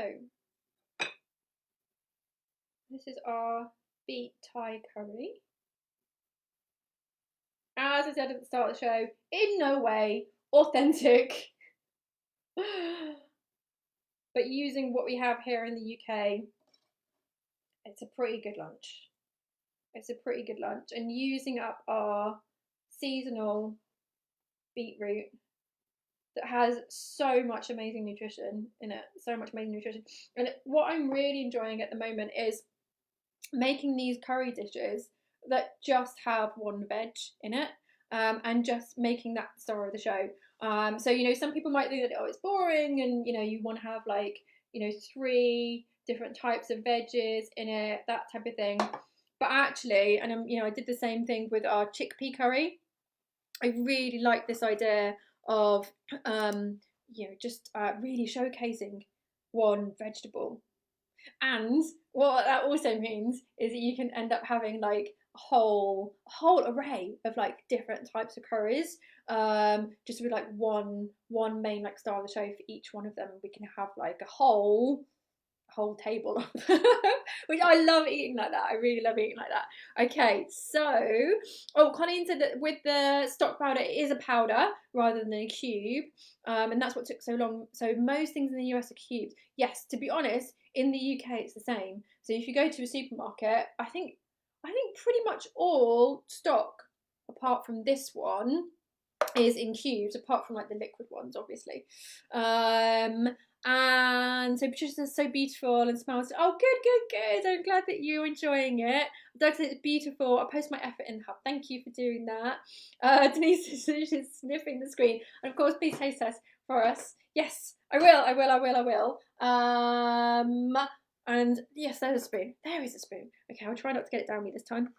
this is our beet Thai curry. As I said at the start of the show, in no way authentic, but using what we have here in the UK, it's a pretty good lunch. It's a pretty good lunch. And using up our seasonal beetroot that has so much amazing nutrition in it, so much amazing nutrition. And what I'm really enjoying at the moment is making these curry dishes that just have one veg in it, and just making that the star of the show. So, you know, some people might think that, oh, it's boring, and, you know, you want to have like, you know, 3 different types of veggies in it, that type of thing. But actually, and you know, I did the same thing with our chickpea curry. I really like this idea of, you know, just really showcasing one vegetable. And what that also means is that you can end up having like a whole array of like different types of curries, just with like one main like star of the show for each one of them. We can have like a whole table which I love eating like that. I really love eating like that. Okay, so Colleen said that with the stock powder, it is a powder rather than a cube, and that's what took so long. So most things in the US are cubes. Yes, to be honest, in the UK it's the same. So if you go to a supermarket, I think pretty much all stock apart from this one is in cubes, apart from like the liquid ones, obviously. And so Patricia's so beautiful and smells. Oh, good. I'm glad that you're enjoying it. Doug said it's beautiful. I'll post my effort in the hub. Thank you for doing that. Denise is sniffing the screen. And of course, please taste test for us. Yes, I will. And yes, there's a spoon. There is a spoon. Okay, I'll try not to get it down me this time.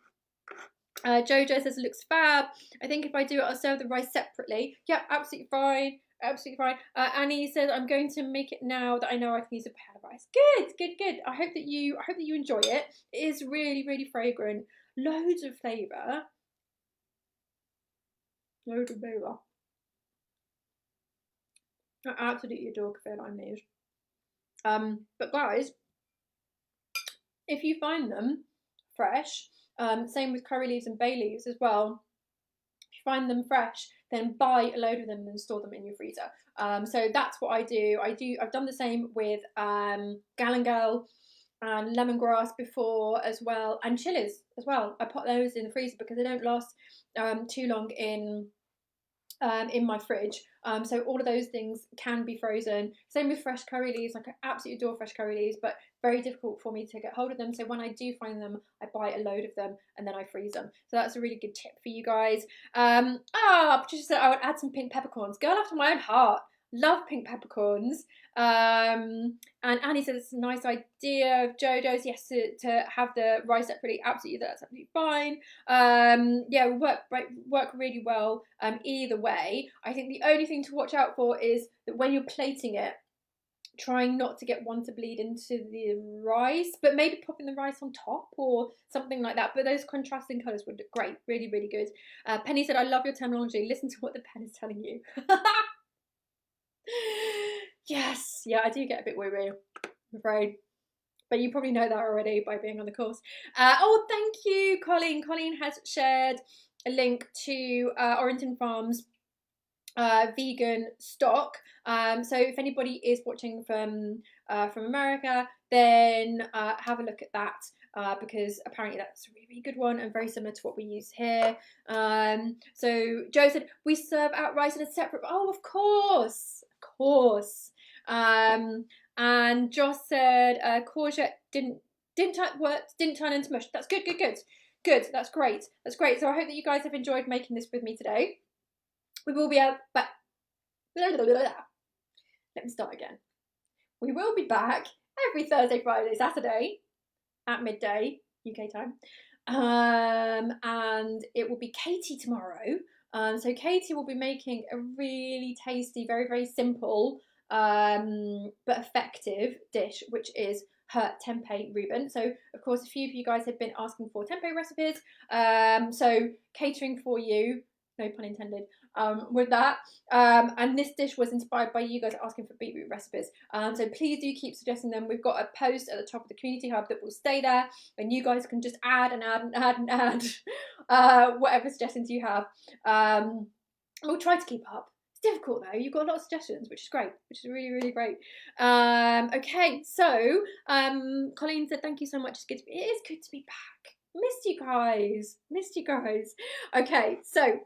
Jojo says it looks fab. I think if I do it, I'll serve the rice separately. Yeah, absolutely fine. Annie says I'm going to make it now that I know I can use a pear rice. Good. I hope that you enjoy it. It is really fragrant. Loads of flavour. I absolutely adore cafe lime these. But guys, if you find them fresh, same with curry leaves and bay leaves as well. If you find them fresh, then buy a load of them and store them in your freezer. So that's what I do. I've done the same with galangal and lemongrass before as well, and chilies as well. I put those in the freezer because they don't last too long in my fridge. So all of those things can be frozen. Same with fresh curry leaves. Like, I absolutely adore fresh curry leaves, but very difficult for me to get hold of them. So when I do find them, I buy a load of them and then I freeze them. So that's a really good tip for you guys. Patricia said I would add some pink peppercorns. Girl after my own heart. Love pink peppercorns. And Annie says it's a nice idea of Jojo's. Yes, to have the rice separately. Absolutely, that's absolutely fine. Yeah, work really well either way. I think the only thing to watch out for is that when you're plating it, trying not to get one to bleed into the rice, but maybe popping the rice on top or something like that. But those contrasting colours would look great. Really good. Penny said, I love your terminology. Listen to what the pen is telling you. Yes, yeah, I do get a bit woo-woo, I'm afraid. But you probably know that already by being on the course. Oh, thank you, Colleen. Colleen has shared a link to Orrington Farms vegan stock. So if anybody is watching from America, then have a look at that, because apparently that's a really, really good one and very similar to what we use here. So Joe said we serve out rice in a separate. Oh, of course, of course. And Joss said courgette didn't turn into mush. That's good, good, good, good. That's great. That's great. So I hope that you guys have enjoyed making this with me today. We will be back. Let me start again. We will be back every Thursday, Friday, Saturday at midday UK time, and it will be Katie tomorrow. So Katie will be making a really tasty, very, very simple, but effective dish, which is her tempeh Reuben. So of course, a few of you guys have been asking for tempeh recipes. So catering for you, no pun intended, with that. And this dish was inspired by you guys asking for beetroot recipes. So please do keep suggesting them. We've got a post at the top of the community hub that will stay there, and you guys can just add and add and add and add whatever suggestions you have. We'll try to keep up. It's difficult though. You've got a lot of suggestions, which is great, which is really, really great. Okay, so Colleen said thank you so much. It is good to be back. Missed you guys. Missed you guys. Okay, so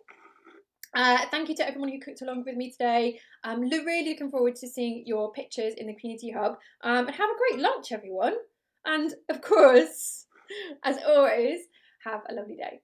thank you to everyone who cooked along with me today. I'm really looking forward to seeing your pictures in the community hub. And have a great lunch, everyone. And of course, as always, have a lovely day.